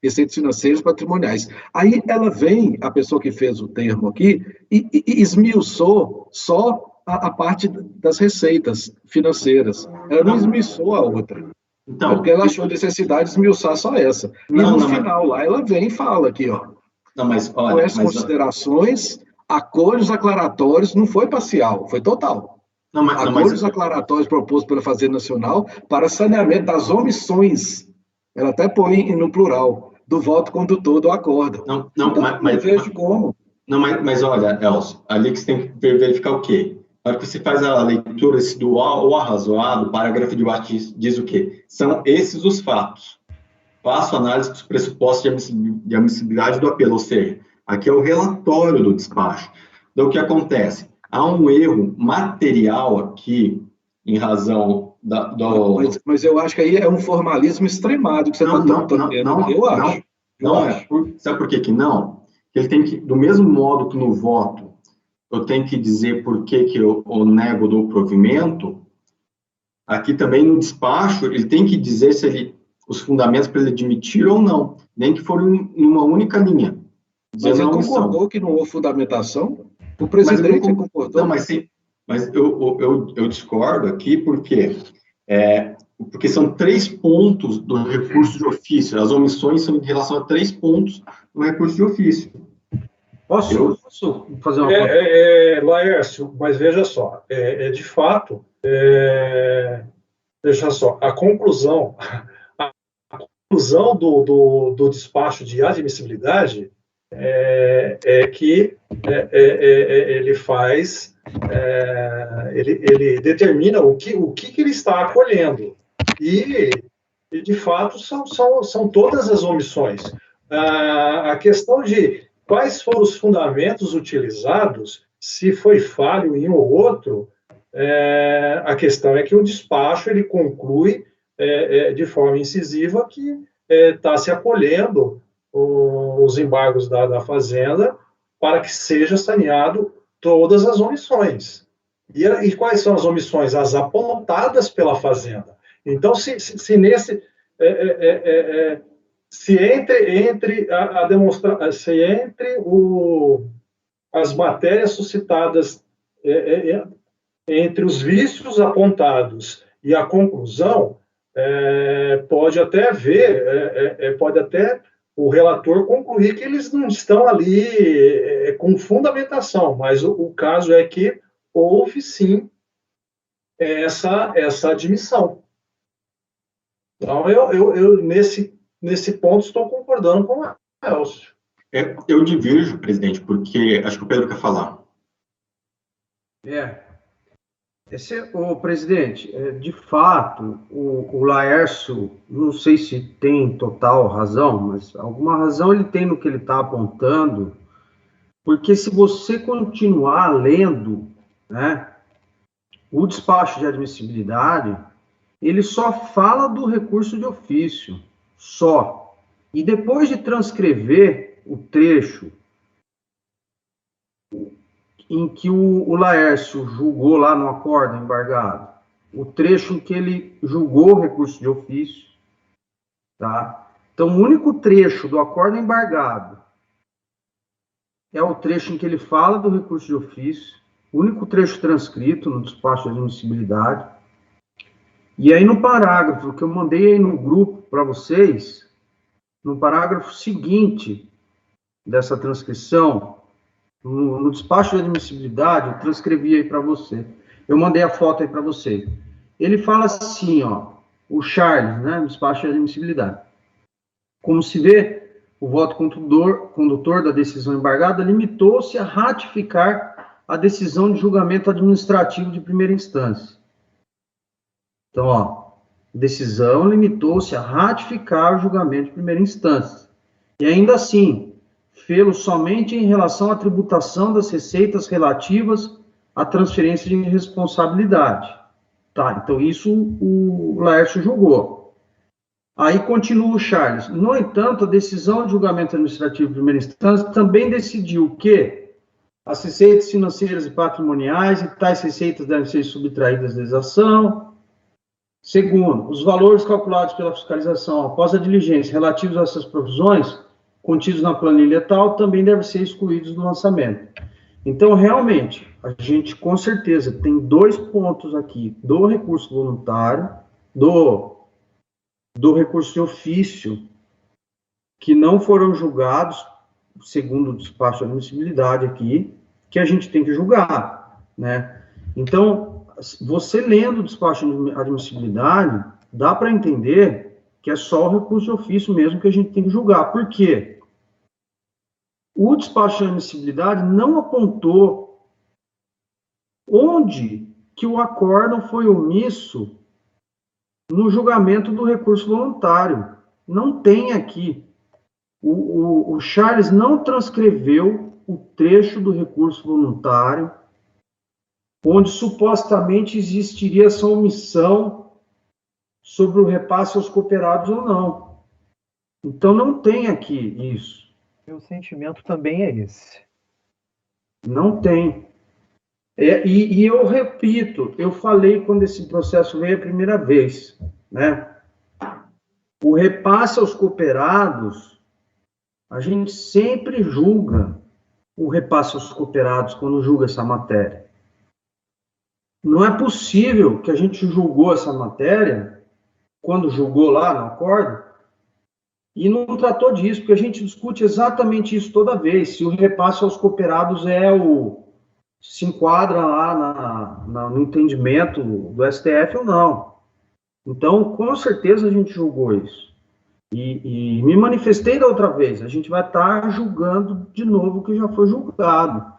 receitas financeiras patrimoniais. Aí ela vem, a pessoa que fez o termo aqui, e esmiuçou só a parte das receitas financeiras. Ela não esmiuçou a outra. Então, porque ela achou necessidade de esmiuçar só essa. E no final, lá, ela vem e fala aqui, ó. Não, mas olha, com essas considerações, acordos aclaratórios não foi parcial, foi total. Acordos aclaratórios propostos pela Fazenda Nacional para saneamento das omissões, ela até põe no plural, do voto condutor do acordo. Não vejo como. Não, mas olha, Elcio, ali que você tem que verificar o quê? Na hora que você faz a leitura do ou arrazoado, o parágrafo de baixo diz o quê? São esses os fatos. Faço análise dos pressupostos de admissibilidade do apelo, ou seja, aqui é o relatório do despacho. Então, o que acontece? Há um erro material aqui, em razão Mas eu acho que aí é um formalismo extremado que você está tentando. Eu acho. Sabe por que não? Ele tem que, do mesmo modo que no voto, eu tenho que dizer por que eu nego do provimento, aqui também no despacho, ele tem que dizer se os fundamentos para ele admitir ou não, nem que for numa única linha. Mas ele concordou que não houve fundamentação? O presidente concordou? Não, mas eu discordo aqui porque são 3 pontos do recurso de ofício. As omissões são em relação a 3 pontos do recurso de ofício. Posso fazer uma Laércio, mas veja só, de fato, veja só, a conclusão do despacho de admissibilidade é que ele faz, ele determina o que ele está acolhendo, e de fato são todas as omissões. A questão de quais foram os fundamentos utilizados, se foi falho em um ou outro, a questão é que o despacho ele conclui de forma incisiva que está se acolhendo os embargos da Fazenda para que seja saneado todas as omissões. E quais são as omissões? As apontadas pela Fazenda. Então, se entre as matérias suscitadas, entre os vícios apontados e a conclusão, pode até o relator concluir que eles não estão ali com fundamentação, mas o caso é que houve sim essa admissão. Então, eu nesse ponto estou concordando com o Elcio. Eu divirjo, presidente, porque acho que o Pedro quer falar. Presidente, de fato, o Laércio, não sei se tem total razão, mas alguma razão ele tem no que ele está apontando, porque se você continuar lendo, né, o despacho de admissibilidade, ele só fala do recurso de ofício, só. E depois de transcrever o trecho em que o Laércio julgou lá no acordo embargado, o trecho em que ele julgou o recurso de ofício, tá? Então, o único trecho do acordo embargado é o trecho em que ele fala do recurso de ofício, o único trecho transcrito no despacho de admissibilidade. E aí, no parágrafo que eu mandei aí no grupo para vocês, no parágrafo seguinte dessa transcrição, no despacho de admissibilidade, eu transcrevi aí para você. Eu mandei a foto aí para você. Ele fala assim, ó, o Charles, né, no despacho de admissibilidade. Como se vê, o voto condutor da decisão embargada limitou-se a ratificar a decisão de julgamento administrativo de primeira instância. Então, ó, decisão limitou-se a ratificar o julgamento de primeira instância. E ainda assim, fê-lo somente em relação à tributação das receitas relativas à transferência de responsabilidade. Tá, então isso o Laércio julgou. Aí continua o Charles. No entanto, a decisão de julgamento administrativo de primeira instância também decidiu que as receitas financeiras e patrimoniais e tais receitas devem ser subtraídas da exação, Segundo, os valores calculados pela fiscalização após a diligência relativos a essas provisões, contidos na planilha tal, também devem ser excluídos do lançamento. Então, realmente, a gente, com certeza, tem 2 pontos aqui do recurso voluntário, do recurso de ofício, que não foram julgados, segundo o despacho de admissibilidade aqui, que a gente tem que julgar, né? Então, você lendo o despacho de admissibilidade, dá para entender que é só o recurso de ofício mesmo que a gente tem que julgar. Por quê? O despacho de admissibilidade não apontou onde que o acórdão foi omisso no julgamento do recurso voluntário. Não tem aqui. O Charles não transcreveu o trecho do recurso voluntário onde supostamente existiria essa omissão sobre o repasse aos cooperados ou não. Então, não tem aqui isso. Meu sentimento também é esse. Não tem. E eu repito, eu falei quando esse processo veio a primeira vez, né? O repasse aos cooperados, a gente sempre julga o repasse aos cooperados quando julga essa matéria. Não é possível que a gente julgou essa matéria, quando julgou lá no acordo, e não tratou disso, porque a gente discute exatamente isso toda vez, se o repasse aos cooperados se enquadra lá no entendimento do STF ou não. Então, com certeza a gente julgou isso. E me manifestei da outra vez, a gente vai estar julgando de novo o que já foi julgado.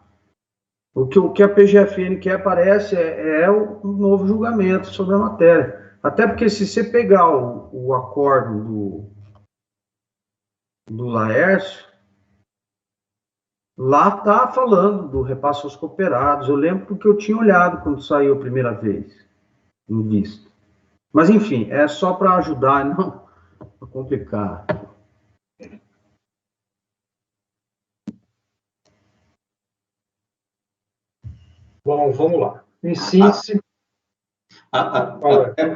O que a PGFN quer, parece, é um novo julgamento sobre a matéria. Até porque se você pegar o acordo do Laércio, lá está falando do repasse aos cooperados. Eu lembro porque eu tinha olhado quando saiu a primeira vez, em vista. Mas, enfim, é só para ajudar, não para complicar. Bom, vamos lá. Em síntese,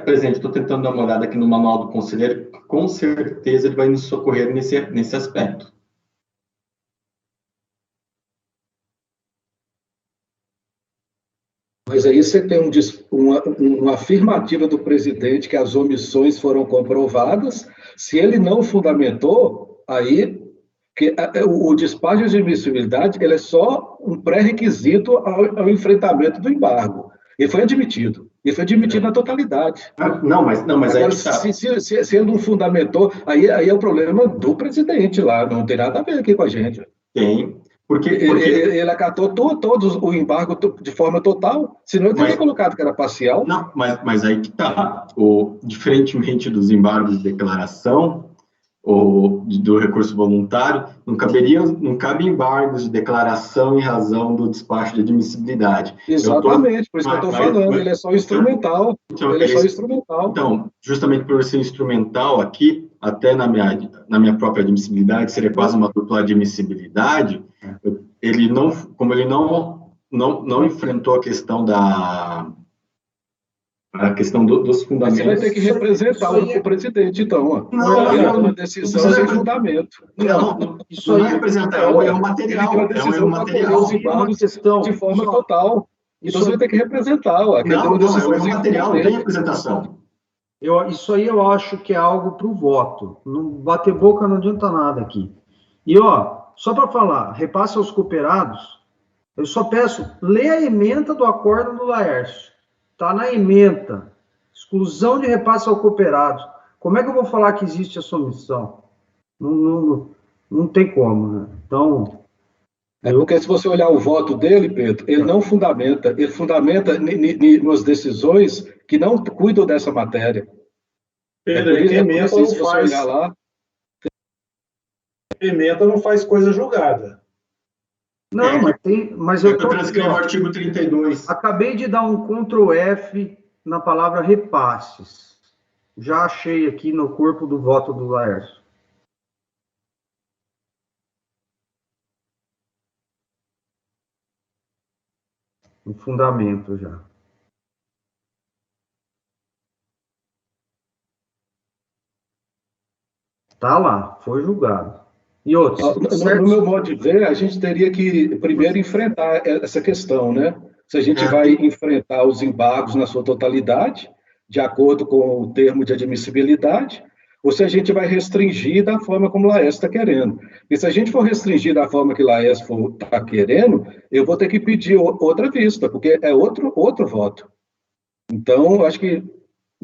Presidente, estou tentando dar uma olhada aqui no manual do conselheiro, com certeza ele vai nos socorrer nesse aspecto. Mas aí você tem uma afirmativa do presidente que as omissões foram comprovadas. Se ele não fundamentou, aí o despacho de admissibilidade ele é só um pré-requisito ao enfrentamento do embargo. Ele foi admitido. Ele foi admitido na totalidade. Não, mas Agora, aí que tá. se ele não fundamentou, aí é o problema do presidente lá. Não tem nada a ver aqui com a gente. Tem. Porque ele acatou todos o embargo de forma total, senão ele teria colocado que era parcial. Não, mas aí que está. Diferentemente dos embargos de declaração ou do recurso voluntário, não cabe embargos de declaração em razão do despacho de admissibilidade. Exatamente, por isso que eu estou falando, ele é só instrumental. Ele é só instrumental. Então, justamente por ser instrumental aqui, até na minha própria admissibilidade, seria quase uma dupla admissibilidade, como ele não enfrentou a questão dos fundamentos. Você vai ter que representar o presidente, então. Uma decisão sem fundamento. Isso aí representa, é um material. É um material de forma total. Então você vai ter que representar. É um material, não tem representação. Isso aí eu acho que é algo para o voto. Não bater boca não adianta nada aqui. E, só para falar, repasse aos cooperados, eu só peço, lê a ementa do acordo do Laércio. Está na ementa. Exclusão de repasse ao cooperado. Como é que eu vou falar que existe essa omissão? Não tem como, né? Então... porque se você olhar o voto dele, Pedro, ele não fundamenta. Ele fundamenta nas decisões que não cuidam dessa matéria. Pedro, ementa não faz coisa julgada. Não, mas eu estou transcrevendo o artigo 32. Acabei de dar um Ctrl F na palavra repasses. Já achei aqui no corpo do voto do Laércio. O fundamento já. Tá lá, foi julgado. E outros? No meu modo de ver, a gente teria que primeiro enfrentar essa questão, né? Se a gente vai enfrentar os embargos na sua totalidade, de acordo com o termo de admissibilidade, ou se a gente vai restringir da forma como o Laércio está querendo. E se a gente for restringir da forma que o Laércio está querendo, eu vou ter que pedir outra vista, porque é outro voto. Então, acho que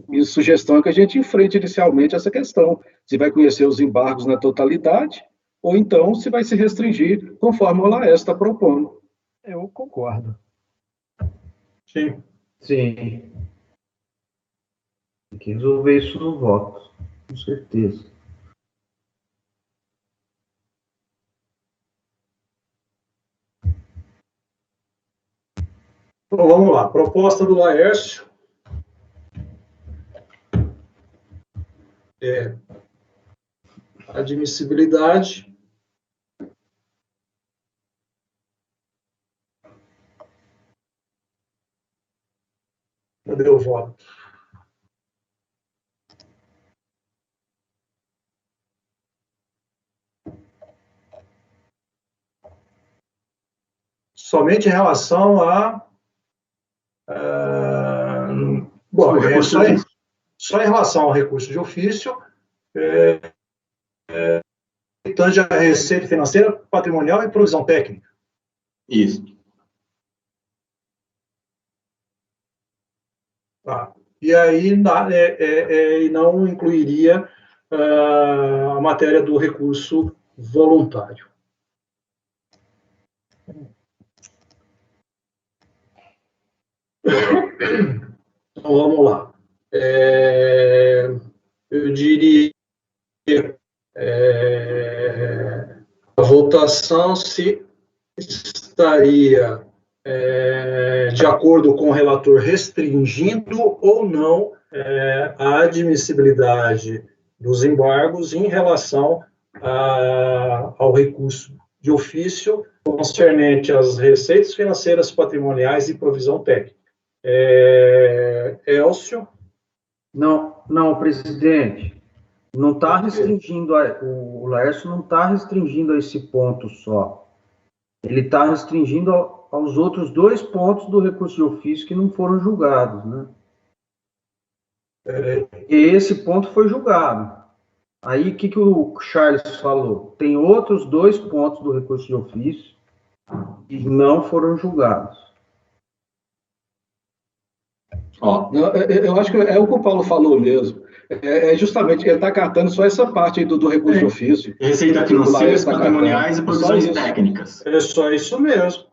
minha sugestão é que a gente enfrente inicialmente essa questão, se vai conhecer os embargos na totalidade, ou então se vai se restringir conforme o Laércio está propondo. Eu concordo. Sim. Sim. Tem que resolver isso no voto, com certeza. Então, vamos lá. Proposta do Laércio. Admissibilidade. Cadê o voto? Somente em relação a... bom, só em relação ao recurso de ofício, tange a receita financeira, patrimonial e provisão técnica. Isso. Tá. E aí não incluiria a matéria do recurso voluntário. Então, vamos lá. Eu diria a votação se estaria de acordo com o relator restringindo ou não a admissibilidade dos embargos em relação ao recurso de ofício concernente às receitas financeiras, patrimoniais e provisão técnica. Elcio? Não, presidente. Não está restringindo, o Laércio não está restringindo a esse ponto só. Ele está restringindo aos outros 2 pontos do recurso de ofício que não foram julgados, né? E esse ponto foi julgado. Aí, o que o Charles falou? Tem outros 2 pontos do recurso de ofício que não foram julgados. Eu acho que é o que o Paulo falou mesmo. Justamente, ele está catando só essa parte aí do recurso de ofício. Receita financeira, patrimoniais e provisões técnicas. É só isso mesmo.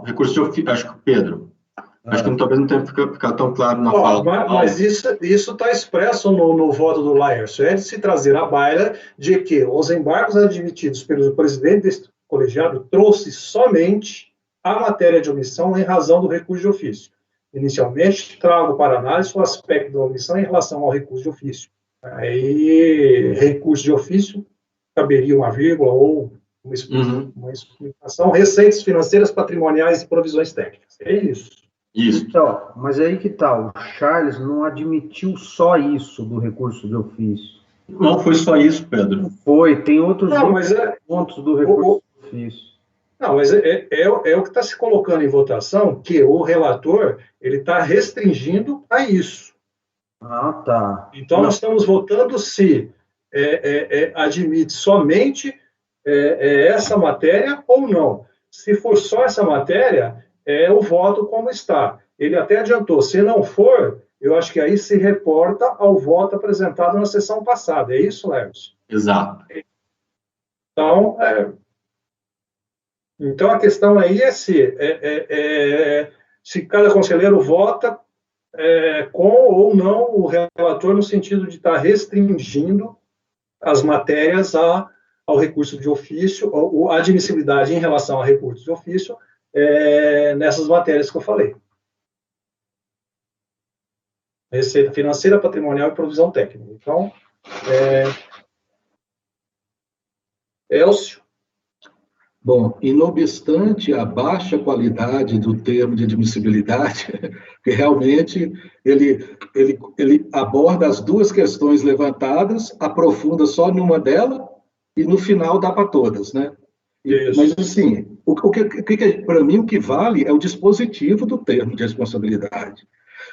Recurso de ofício, acho que Pedro, acho que talvez não tenha ficado tão claro na fala. Mas isso está expresso no voto do Laércio. É de se trazer à baila de que os embargos admitidos pelo presidente deste colegiado trouxe somente a matéria de omissão em razão do recurso de ofício. Inicialmente, trago para análise o aspecto da omissão em relação ao recurso de ofício. Aí, recurso de ofício, caberia uma vírgula ou uma explicação, receitas financeiras, patrimoniais e provisões técnicas. É isso. Isso. Então, mas aí que tá, o Charles não admitiu só isso do recurso de ofício. Não foi só isso, Pedro. Não foi, tem outros pontos do recurso de ofício. Não, mas é o que está se colocando em votação, que o relator ele está restringindo a isso. Ah, tá. Então, nós estamos votando se admite somente essa matéria ou não. Se for só essa matéria, o voto como está. Ele até adiantou, se não for, eu acho que aí se reporta ao voto apresentado na sessão passada. É isso, Lércio? Exato. Então, a questão aí é se cada conselheiro vota com ou não o relator no sentido de estar restringindo as matérias ao recurso de ofício, ou a admissibilidade em relação ao recurso de ofício, nessas matérias que eu falei. Receita financeira, patrimonial e provisão técnica. Então, Elcio? Bom, e não obstante a baixa qualidade do termo de admissibilidade, que realmente ele aborda as duas questões levantadas, aprofunda só numa delas e no final dá para todas, né? Mas, assim, para mim o que vale é o dispositivo do termo de responsabilidade.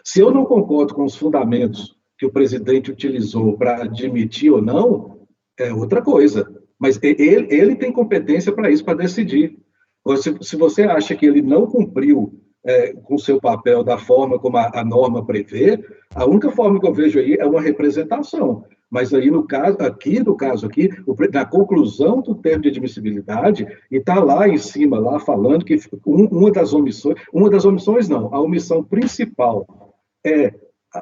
Se eu não concordo com os fundamentos que o presidente utilizou para admitir ou não, é outra coisa. Mas ele tem competência para isso, para decidir. Se você acha que ele não cumpriu com o seu papel da forma como a norma prevê, a única forma que eu vejo aí é uma representação. Mas aí, no caso aqui, na conclusão do termo de admissibilidade, e está lá em cima, lá falando que uma das omissões não, a omissão principal é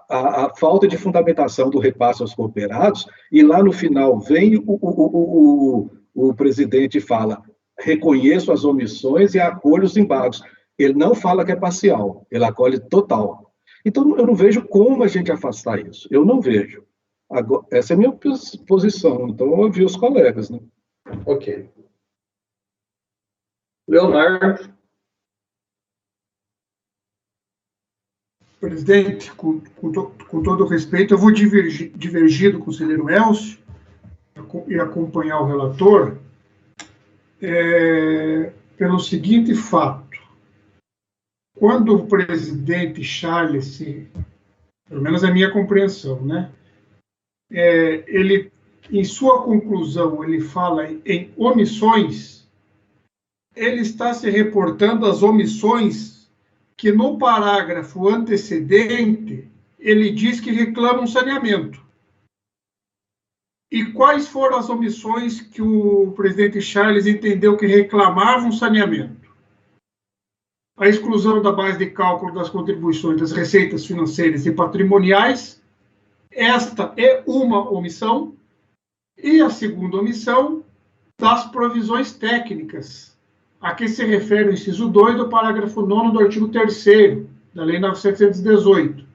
a falta de fundamentação do repasse aos cooperados, e lá no final vem o presidente e fala, reconheço as omissões e acolho os embargos. Ele não fala que é parcial, ele acolhe total. Então, eu não vejo como a gente afastar isso, eu não vejo. Agora, essa é a minha posição, então eu ouvi os colegas, né? Ok. Leonardo. Presidente, com todo o respeito, eu vou divergir do conselheiro Elcio e acompanhar o relator pelo seguinte fato. Quando o presidente Charles, pelo menos a minha compreensão, né, ele, em sua conclusão, ele fala em omissões, ele está se reportando às omissões que no parágrafo antecedente ele diz que reclamam saneamento. E quais foram as omissões que o presidente Charles entendeu que reclamavam saneamento? A exclusão da base de cálculo das contribuições das receitas financeiras e patrimoniais, esta é uma omissão, e a segunda omissão das provisões técnicas, a que se refere o inciso 2 do parágrafo 9º do artigo 3º da Lei 9.718.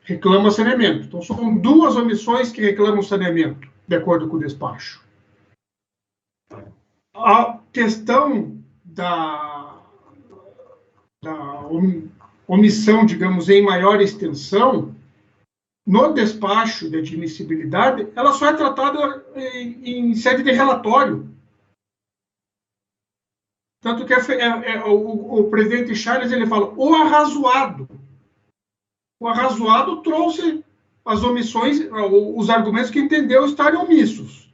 Reclama saneamento. Então, são duas omissões que reclamam saneamento, de acordo com o despacho. A questão da omissão, digamos, em maior extensão, no despacho de admissibilidade, ela só é tratada em sede de relatório. Tanto que o presidente Charles ele fala, o arrazoado. O arrazoado trouxe as omissões, os argumentos que entendeu estarem omissos.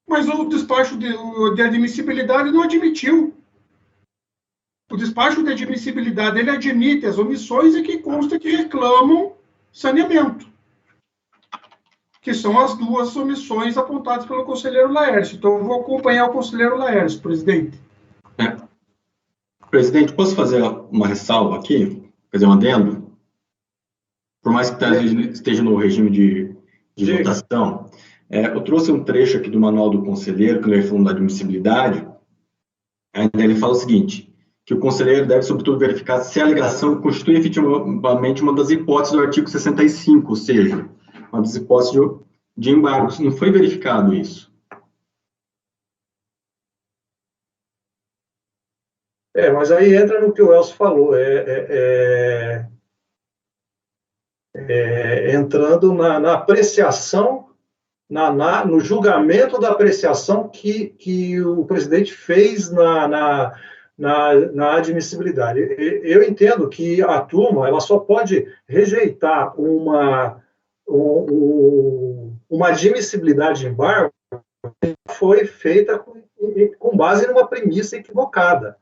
Mas o despacho de admissibilidade não admitiu. O despacho de admissibilidade ele admite as omissões e que consta que reclamam saneamento, que são as duas omissões apontadas pelo conselheiro Laércio. Então, eu vou acompanhar o conselheiro Laércio, presidente. Presidente, posso fazer uma ressalva aqui? Fazer um adendo? Por mais que esteja no regime de votação, eu trouxe um trecho aqui do manual do conselheiro, que ele falando da admissibilidade, ainda ele fala o seguinte, que o conselheiro deve, sobretudo, verificar se a alegação constitui efetivamente uma das hipóteses do artigo 65, ou seja, uma das hipóteses de embargos. Não foi verificado isso. Mas aí entra no que o Elcio falou, entrando na apreciação, no julgamento da apreciação que o presidente fez na admissibilidade. Eu entendo que a turma ela só pode rejeitar uma admissibilidade de embargo que foi feita com base numa premissa equivocada.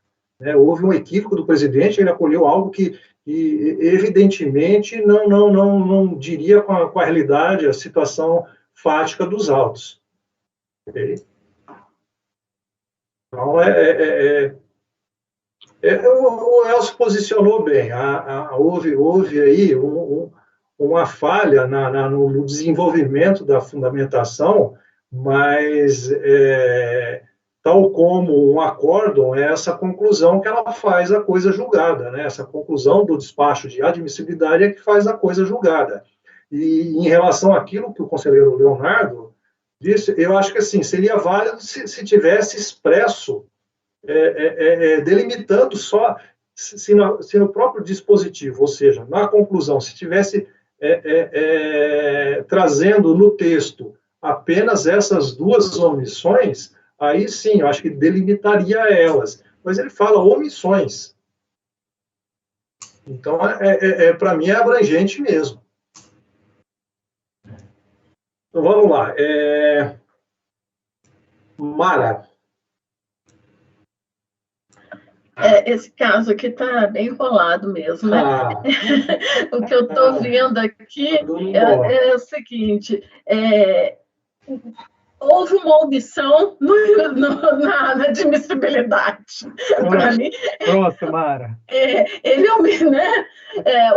Houve um equívoco do presidente, ele acolheu algo que evidentemente não diria com a realidade a situação fática dos autos. Okay? Então, o Elcio posicionou bem. Houve aí uma falha no desenvolvimento da fundamentação, mas tal como um acórdão, é essa conclusão que ela faz a coisa julgada, né? Essa conclusão do despacho de admissibilidade é que faz a coisa julgada. E em relação àquilo que o conselheiro Leonardo disso, eu acho que assim, seria válido se tivesse expresso, delimitando só, se no próprio dispositivo, ou seja, na conclusão, se tivesse trazendo no texto apenas essas duas omissões, aí sim, eu acho que delimitaria elas. Mas ele fala omissões. Então, para mim, é abrangente mesmo. Então, vamos lá. Mara. Esse caso aqui está bem enrolado mesmo, né? O que eu estou vendo aqui é o seguinte: houve uma omissão na admissibilidade. Para mim, Pronto, Mara. né?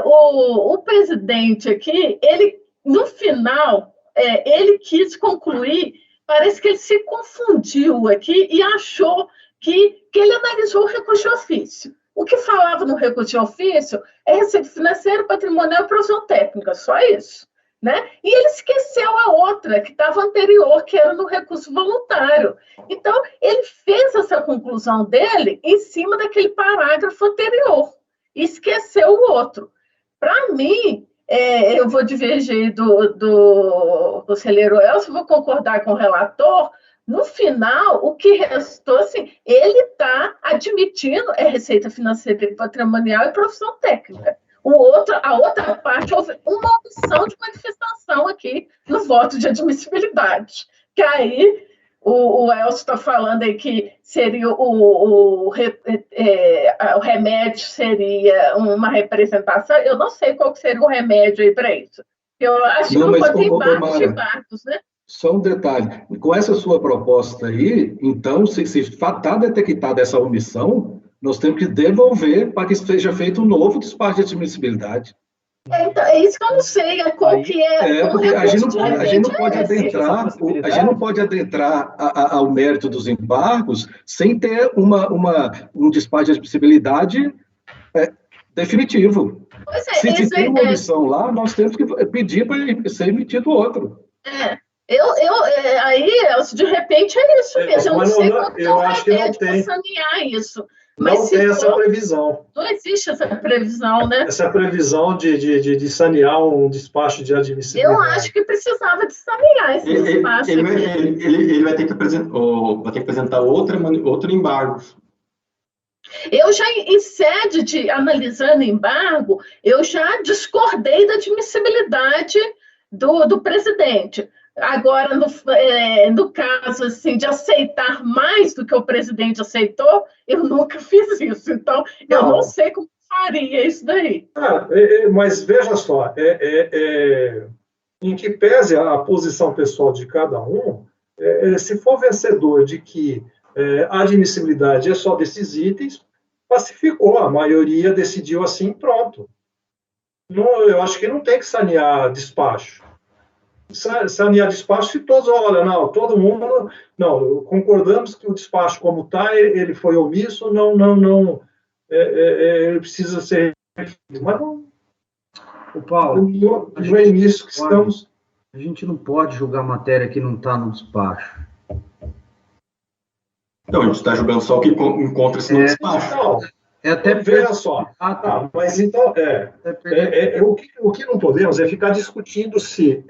O presidente aqui, ele, no final, ele quis concluir, parece que ele se confundiu aqui e achou que ele analisou o recurso de ofício. O que falava no recurso de ofício é receita financeira, patrimonial e provisão técnica, só isso. Né? E ele esqueceu a outra, que estava anterior, que era no recurso voluntário. Então, ele fez essa conclusão dele em cima daquele parágrafo anterior, e esqueceu o outro. Para mim, eu vou divergir do conselheiro Elcio, vou concordar com o relator. No final, o que restou, assim, ele está admitindo receita financeira e patrimonial e profissão técnica. A outra parte, houve uma opção de manifestação aqui no voto de admissibilidade. Que aí o Elcio está falando aí que seria o remédio seria uma representação. Eu não sei qual que seria o remédio aí para isso. Eu acho que não pode ter embargos de embargos, né? Só um detalhe, com essa sua proposta aí, então, se está detectada essa omissão, nós temos que devolver para que seja feito um novo despacho de admissibilidade. Então, é isso que eu não sei, qual que é. Porque a gente não pode adentrar ao mérito dos embargos sem ter um despacho de admissibilidade definitivo. Se tem uma omissão lá, nós temos que pedir para ser emitido outro. Aí, Elcio, de repente é isso mesmo. Eu não sei qual que é o remédio para sanear isso. Mas não tem essa previsão. Não existe essa previsão, né? Essa previsão de sanear um despacho de admissibilidade. Eu acho que precisava de sanear esse despacho. Ele vai ter que apresentar outro embargo. Eu já, em sede de analisando embargo, eu já discordei da admissibilidade do presidente. Agora, no caso assim, de aceitar mais do que o presidente aceitou, eu nunca fiz isso. Então, eu não sei como faria isso daí. Mas veja só, em que pese a posição pessoal de cada um, se for vencedor de que a admissibilidade é só desses itens, pacificou, a maioria decidiu assim, pronto. Eu acho que não tem que sanear despacho. Sanear despacho se todos, todo mundo, concordamos que o despacho como está, ele foi omisso, ele precisa ser referido. Mas não, Paulo, não é nisso que estamos. A gente não pode julgar matéria que não está no despacho. Não, a gente está julgando só o que encontra-se no despacho. Veja só. Mas então, o que não podemos é ficar discutindo se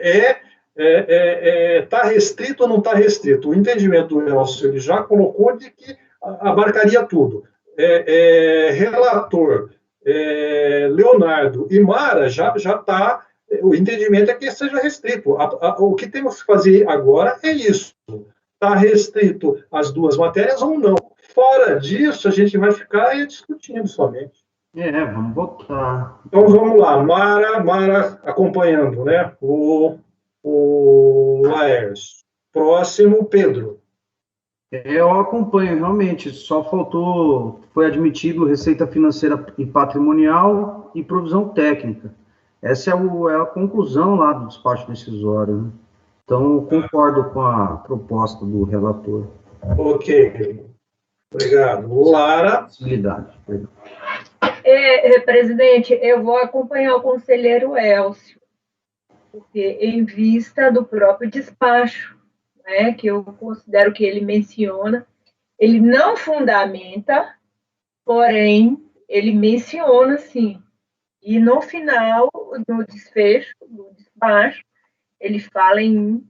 está restrito ou não está restrito. O entendimento do Elcio, ele já colocou de que abarcaria tudo. Relator, Leonardo e Mara já está. O entendimento é que seja restrito. O que temos que fazer agora é isso. Está restrito as duas matérias ou não? Fora disso, a gente vai ficar discutindo somente. Vamos votar. Então, vamos lá. Mara acompanhando, né? O Laércio. Próximo, Pedro. Eu acompanho, realmente. Só faltou, foi admitido receita financeira e patrimonial e provisão técnica. Essa é a conclusão lá do despacho decisório, né? Então, eu concordo com a proposta do relator. Ok. Obrigado. Lara. Presidente, eu vou acompanhar o conselheiro Elcio, porque em vista do próprio despacho, né, que eu considero que ele menciona, ele não fundamenta, porém, ele menciona, sim. E no final, no desfecho, no despacho, ele fala em,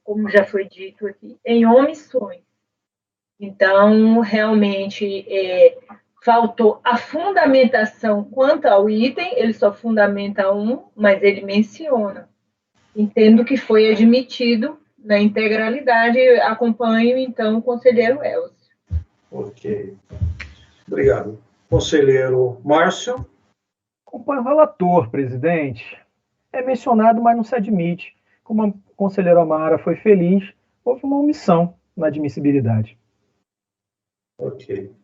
como já foi dito aqui, em omissões. Então, realmente, faltou a fundamentação quanto ao item, ele só fundamenta um, mas ele menciona. Entendo que foi admitido na integralidade, acompanho, então, o conselheiro Elcio. Ok. Obrigado. Conselheiro Márcio. Acompanho o relator, presidente. É mencionado, mas não se admite. Como a conselheira Amara foi feliz, houve uma omissão na admissibilidade. Ok.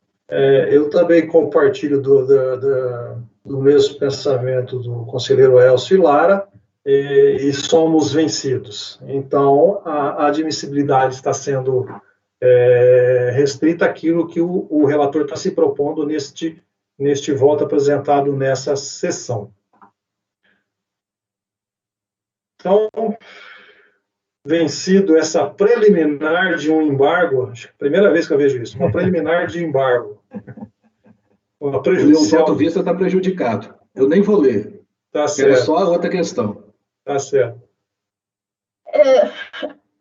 Eu também compartilho do mesmo pensamento do conselheiro Elcio e Lara, e somos vencidos. Então, a admissibilidade está sendo restrita àquilo que o relator está se propondo neste voto apresentado nessa sessão. Então, vencido essa preliminar de um embargo, acho que é a primeira vez que eu vejo isso, uma preliminar de embargo. Uma O prejudicial. voto vista está prejudicado. Eu nem vou ler. Tá Quero certo, só a outra questão. tá certo.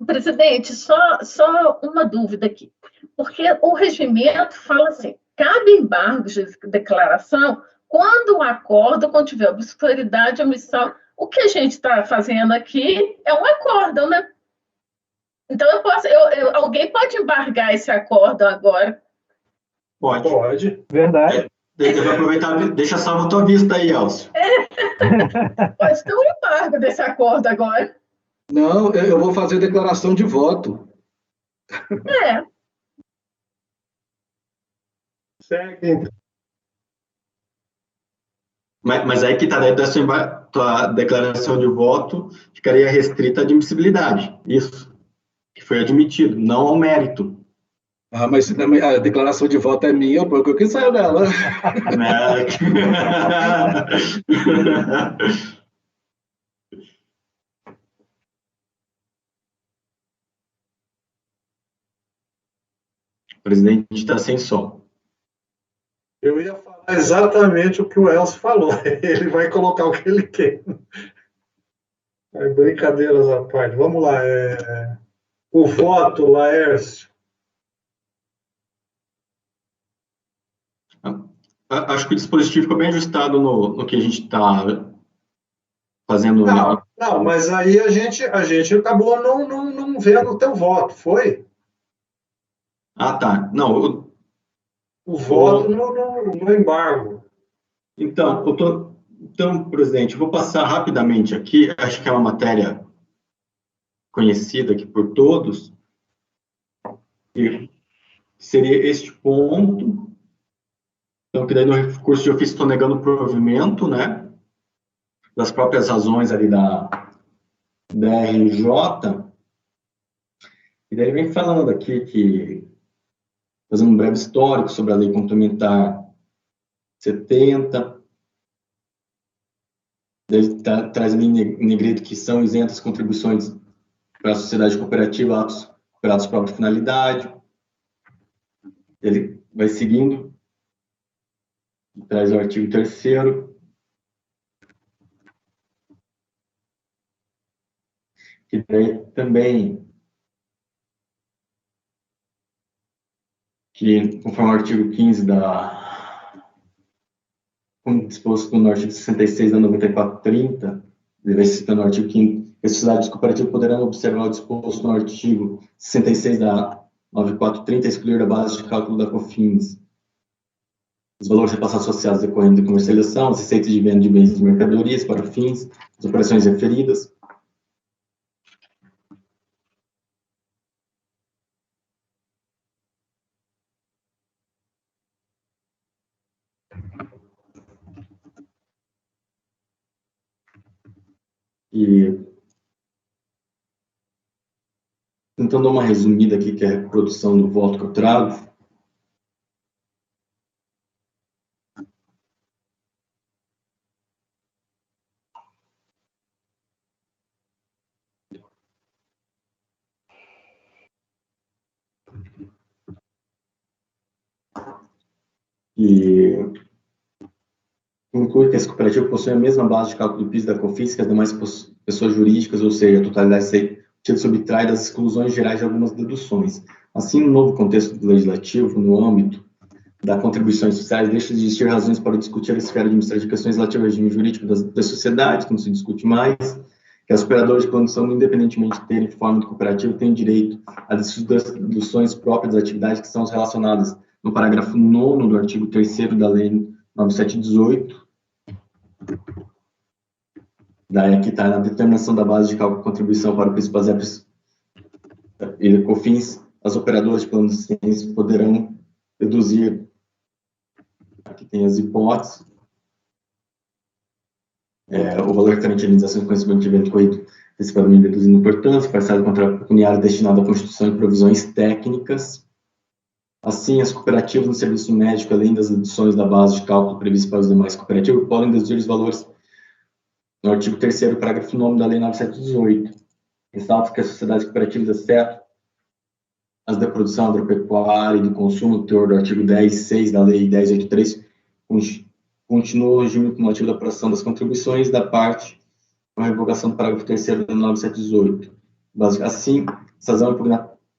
Presidente, só uma dúvida aqui. Porque o regimento fala assim, cabe embargo de declaração quando o acordo contiver obscuridade, omissão. O que a gente está fazendo aqui é um acordo, né? Então, alguém pode embargar esse acordo agora? Pode. Pode. Verdade. Deve aproveitar, deixa salvo a tua vista aí, Elcio. Pode ter um embargo desse acordo agora. Não, eu vou fazer declaração de voto. É. Segue, então. Mas aí que tá, daí tua declaração de voto ficaria restrita à admissibilidade. Isso. Que foi admitido, não ao mérito. Ah, mas a declaração de voto é minha, porque eu quis sair dela. Né? O presidente está sem som. Eu ia falar exatamente o que o Elcio falou. Ele vai colocar o que ele quer. Brincadeiras à parte. Vamos lá. O voto, Laércio. Acho que o dispositivo ficou bem ajustado no que a gente está fazendo. Não, mas aí a gente acabou não vendo o teu voto, foi? Ah, tá. Não, O voto no embargo. então, presidente, eu vou passar rapidamente aqui, acho que é uma matéria conhecida aqui por todos, e seria este ponto, então, que daí no recurso de ofício estou negando o provimento, né, das próprias razões ali da RJ, e daí ele vem falando aqui fazendo um breve histórico sobre a lei complementar 70, daí traz ali em negrito que são isentas contribuições para a sociedade cooperativa, atos cooperados para própria finalidade. Ele vai seguindo, traz o artigo 3º, que também, que conforme o artigo 15 como disposto no artigo 66 da 9430, ele vai citando o artigo 15, que as sociedades cooperativas poderão observar o disposto no artigo 66 da 9430 e excluir da base de cálculo da COFINS os valores repassados associados decorrendo da comercialização, as receitas de venda de bens e mercadorias para fins das operações referidas. E tentando dar uma resumida aqui, que é a reprodução do voto que eu trago. E inclui que esse cooperativo possui a mesma base de cálculo do PIS e da COFINS que as demais pessoas jurídicas, ou seja, a totalidade subtrai das exclusões gerais de algumas deduções. Assim, no novo contexto legislativo, no âmbito da contribuições sociais, deixa de existir razões para discutir a esfera administrativa de questões relativas ao regime jurídico da sociedade, que não se discute mais, que as operadoras de condução, independentemente de terem forma de cooperativo, têm direito a deduções próprias das atividades que são relacionadas no parágrafo 9º do artigo 3º da Lei 9718, daí aqui está na determinação da base de cálculo de contribuição para o PIS, PASEP e COFINS, as operadoras de plano de ciência poderão deduzir, aqui tem as hipóteses, o valor referente à indenização de conhecimento de evento corrido, antecipadamente deduzindo importância, parcela contra pecuniária destinada à constituição de provisões técnicas. Assim, as cooperativas no serviço médico, além das deduções da base de cálculo prevista para os demais cooperativos, podem deduzir os valores no artigo 3º, parágrafo 9º da Lei 9718. Ressalta que as sociedades cooperativas, exceto as da produção agropecuária e do consumo, no teor do artigo 10.6 da Lei 10.83, continua o regime cumulativo da apuração das contribuições da parte com a revogação do parágrafo 3º da 9718. Assim,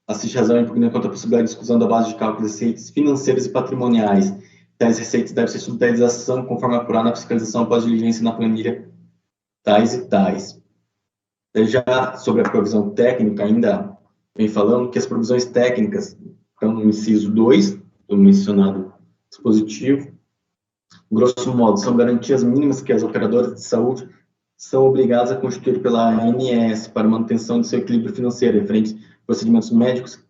assiste razão impugna contra a possibilidade de exclusão da base de cálculo de receitas financeiras e patrimoniais. Tais receitas devem ser submetidas à ação conforme apurado na fiscalização após diligência na planilha tais e tais. Já sobre a provisão técnica, ainda vem falando que as provisões técnicas estão no inciso 2 do mencionado dispositivo. Grosso modo, são garantias mínimas que as operadoras de saúde são obrigadas a constituir pela ANS para manutenção de seu equilíbrio financeiro, referente a procedimentos médicos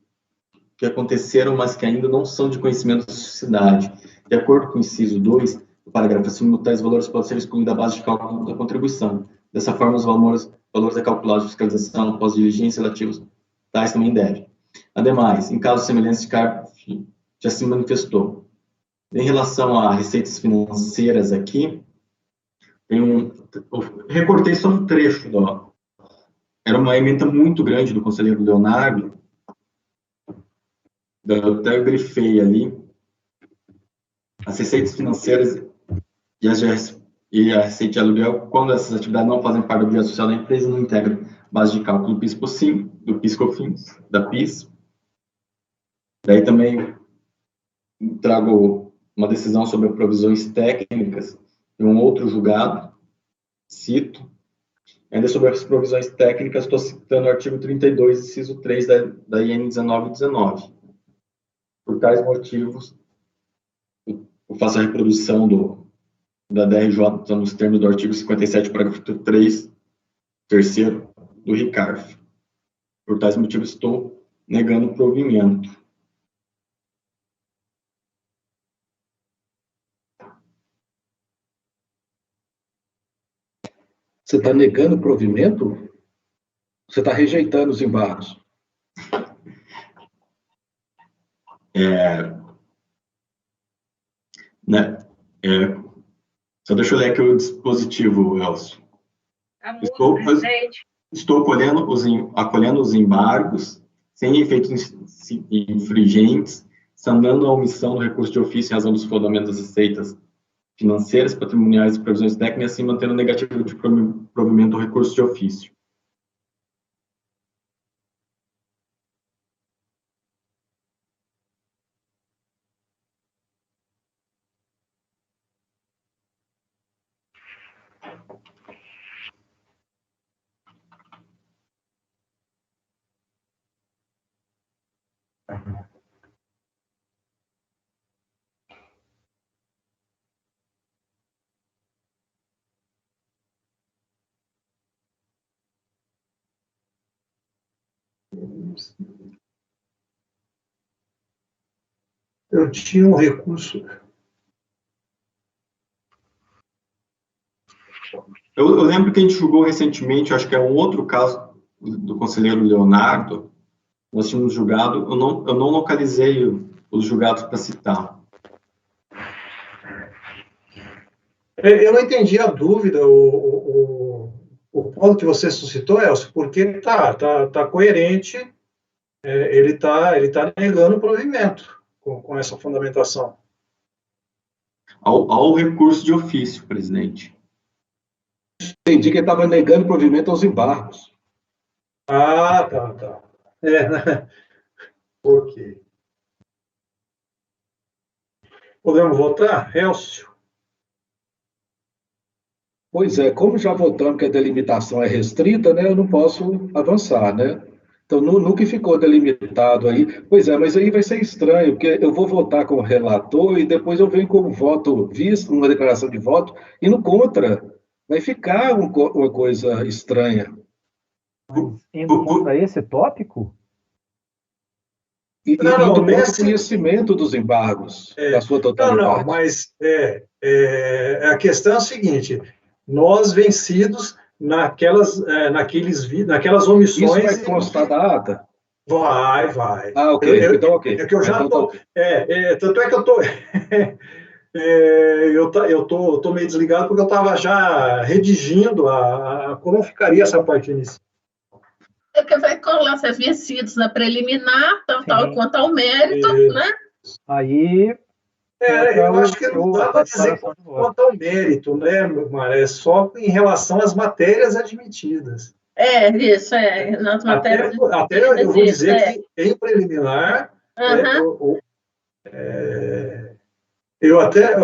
que aconteceram, mas que ainda não são de conhecimento da sociedade. De acordo com o inciso 2, do parágrafo acima, tais valores podem ser excluídos da base de cálculo da contribuição. Dessa forma, os valores a calcular de fiscalização após diligência relativos tais também devem. Ademais, em casos semelhantes de cargo, já se manifestou. Em relação a receitas financeiras aqui, eu recortei só um trecho, era uma ementa muito grande do conselheiro Leonardo, eu até grifei ali, as receitas financeiras e a receita de aluguel, quando essas atividades não fazem parte do dia social da empresa, não integram base de cálculo do PIS/COFINS, do PIS/COFINS, da PIS. Daí também trago uma decisão sobre provisões técnicas em um outro julgado, cito. Ainda sobre as provisões técnicas, estou citando o artigo 32, inciso 3 da IN 1919. Por tais motivos, eu faço a reprodução da DRJ nos termos do artigo 57, parágrafo 3, terceiro do RICARF. Por tais motivos, estou negando o provimento. Você está negando o provimento? Você está rejeitando os embargos? Só deixa eu ler aqui o dispositivo, Elcio. Estou acolhendo os embargos sem efeitos infringentes, sanando a omissão do recurso de ofício em razão dos fundamentos das receitas financeiras, patrimoniais e previsões técnicas, assim mantendo o negativo de provimento do recurso de ofício. Eu tinha um recurso. Eu lembro que a gente julgou recentemente, acho que é um outro caso do conselheiro Leonardo, nós tínhamos julgado, eu não localizei os julgados para citar. Eu não entendi a dúvida, o ponto que você suscitou, Elcio, porque tá coerente, ele tá negando o provimento com essa fundamentação. ao recurso de ofício, presidente. Entendi que ele estava negando provimento aos embargos. Ah, tá. Né? Ok. Podemos votar? Elcio? Pois é, como já votamos que a delimitação é restrita, né, eu não posso avançar, né? Então, no que ficou delimitado aí, pois é, mas aí vai ser estranho, porque eu vou votar como relator e depois eu venho com voto visto, uma declaração de voto, e no contra. Vai ficar uma coisa estranha. Mas indo para esse tópico? E Não, do ponto nesse... conhecimento dos embargos, da sua totalidade. Não, mas a questão é a seguinte, nós vencidos naquelas omissões... Isso vai constar da ata? Vai. Ah, ok. Então, ok. É que eu já estou... tanto é que eu tô meio desligado porque eu estava já redigindo como ficaria essa parte inicial. É porque vai colar ser vencidos na preliminar, tal quanto ao mérito, né? Aí... eu acho que não dá para dizer quanto ao mérito, né, Mara? É só em relação às matérias admitidas. Isso, nas matérias até eu vou dizer que em preliminar, eu até,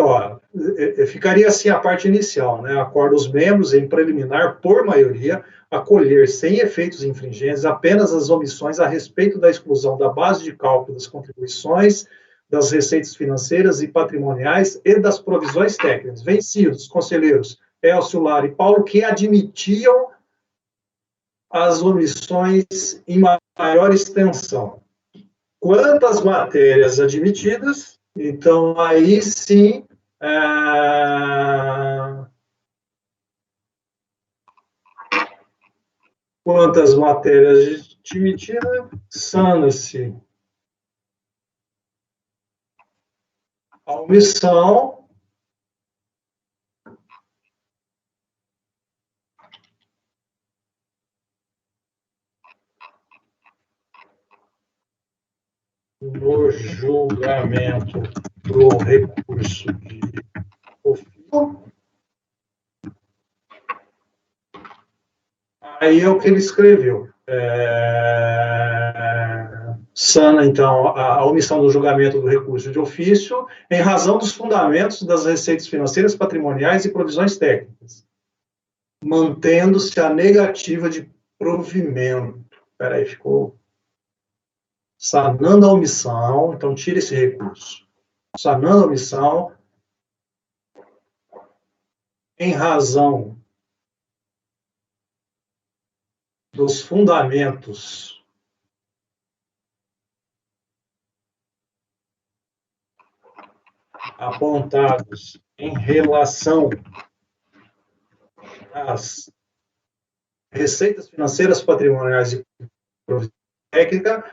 ficaria assim a parte inicial, né? Acorda os membros em preliminar, por maioria, acolher sem efeitos infringentes apenas as omissões a respeito da exclusão da base de cálculo das contribuições, das receitas financeiras e patrimoniais e das provisões técnicas. Vencidos, conselheiros Elcio, Lara e Paulo, que admitiam as omissões em maior extensão. Quanto às matérias admitidas, então aí sim quantas matérias admitidas, sana-se a omissão no julgamento do recurso de ofício. Aí é o que ele escreveu. Sana, então, a omissão do julgamento do recurso de ofício em razão dos fundamentos das receitas financeiras, patrimoniais e provisões técnicas, mantendo-se a negativa de provimento. Espera aí, ficou... Sanando a omissão, então tira esse recurso. Sanando a omissão em razão dos fundamentos apontados em relação às receitas financeiras, patrimoniais e provisões técnicas,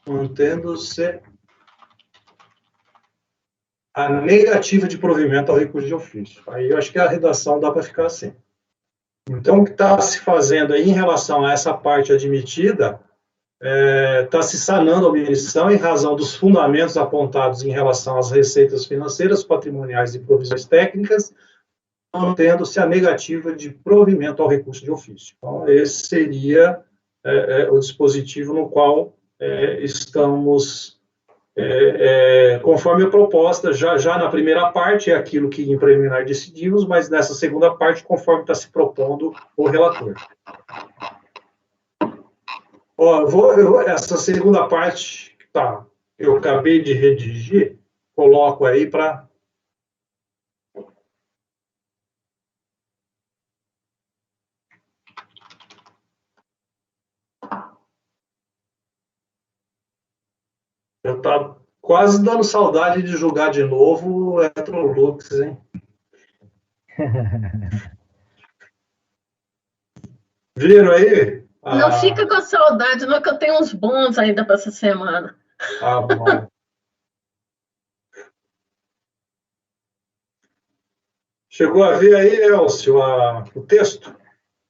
mantendo-se a negativa de provimento ao recurso de ofício. Aí eu acho que a redação dá para ficar assim. Então, o que está se fazendo aí em relação a essa parte admitida, está se sanando a omissão em razão dos fundamentos apontados em relação às receitas financeiras, patrimoniais e provisões técnicas, mantendo-se a negativa de provimento ao recurso de ofício. Então, esse seria o dispositivo no qual estamos... conforme a proposta, já na primeira parte, é aquilo que em preliminar decidimos, mas nessa segunda parte, conforme está se propondo o relator. Essa segunda parte, eu acabei de redigir, coloco aí para... Eu estava quase dando saudade de jogar de novo o Electrolux, hein? Viram aí? Não fica com saudade, não, que eu tenho uns bons ainda para essa semana. Bom. Chegou a ver aí, Elcio, o texto?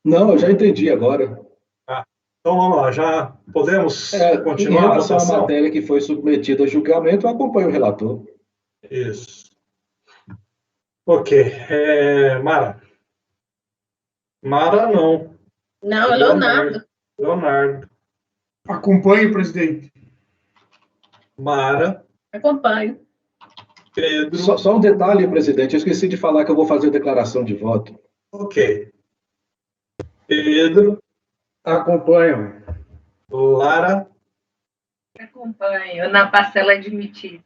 Não, eu já entendi agora. Então vamos lá, já podemos Em continuar a relação à votação? matéria que foi submetida a julgamento, eu acompanho o relator. Isso. Ok. Mara. Mara, não. Não, é Leonardo. Leonardo. Acompanhe, presidente. Mara. Acompanho. Pedro. Só um detalhe, presidente, eu esqueci de falar que eu vou fazer declaração de voto. Ok. Pedro. Acompanho. Lara. Acompanho na parcela admitida.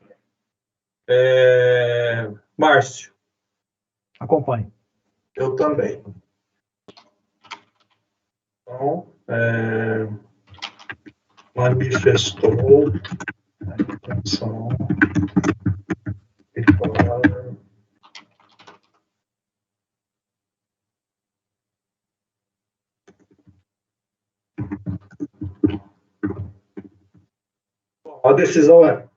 Márcio. Acompanho. Eu também. Então, manifestou a intenção de falar. A decisão é: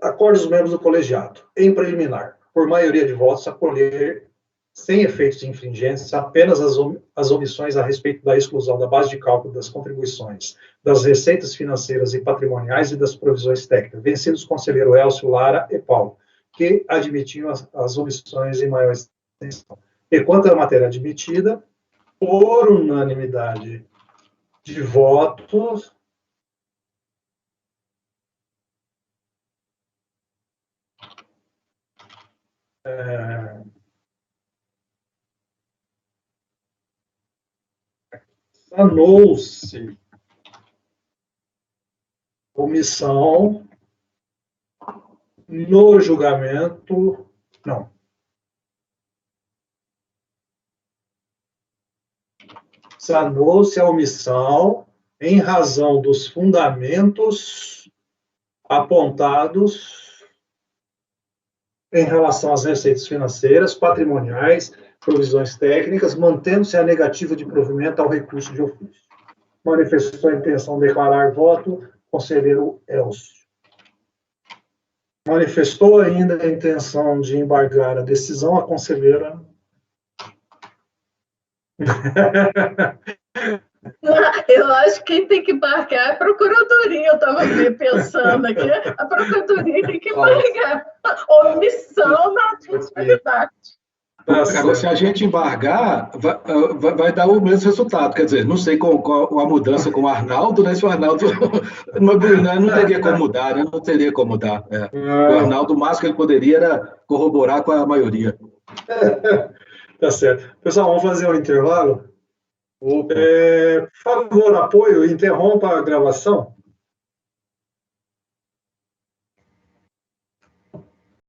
acorde os membros do colegiado, em preliminar, por maioria de votos, acolher, sem efeitos infringentes, apenas as omissões a respeito da exclusão da base de cálculo das contribuições, das receitas financeiras e patrimoniais e das provisões técnicas, vencidos o conselheiro Elcio, Lara e Paulo, que admitiam as omissões em maior extensão. E quanto à matéria admitida, por unanimidade de votos, sanou-se omissão no julgamento, não. Sanou-se a omissão em razão dos fundamentos apontados em relação às receitas financeiras, patrimoniais, provisões técnicas, mantendo-se a negativa de provimento ao recurso de ofício. Manifestou a intenção de declarar voto, conselheiro Elcio. Manifestou ainda a intenção de embargar a decisão, a conselheira. Eu acho que quem tem que embarcar é a procuradoria. Eu estava pensando aqui, a procuradoria tem que embargar. Omissão na atividade. Agora, se a gente embargar, vai dar o mesmo resultado. Quer dizer, não sei qual a mudança com o Arnaldo, né? Se o Arnaldo não teria como mudar, né? Não teria como mudar. O Arnaldo, o máximo que ele poderia era corroborar com a maioria. Tá certo. Pessoal, vamos fazer um intervalo? Por favor, apoio, interrompa a gravação.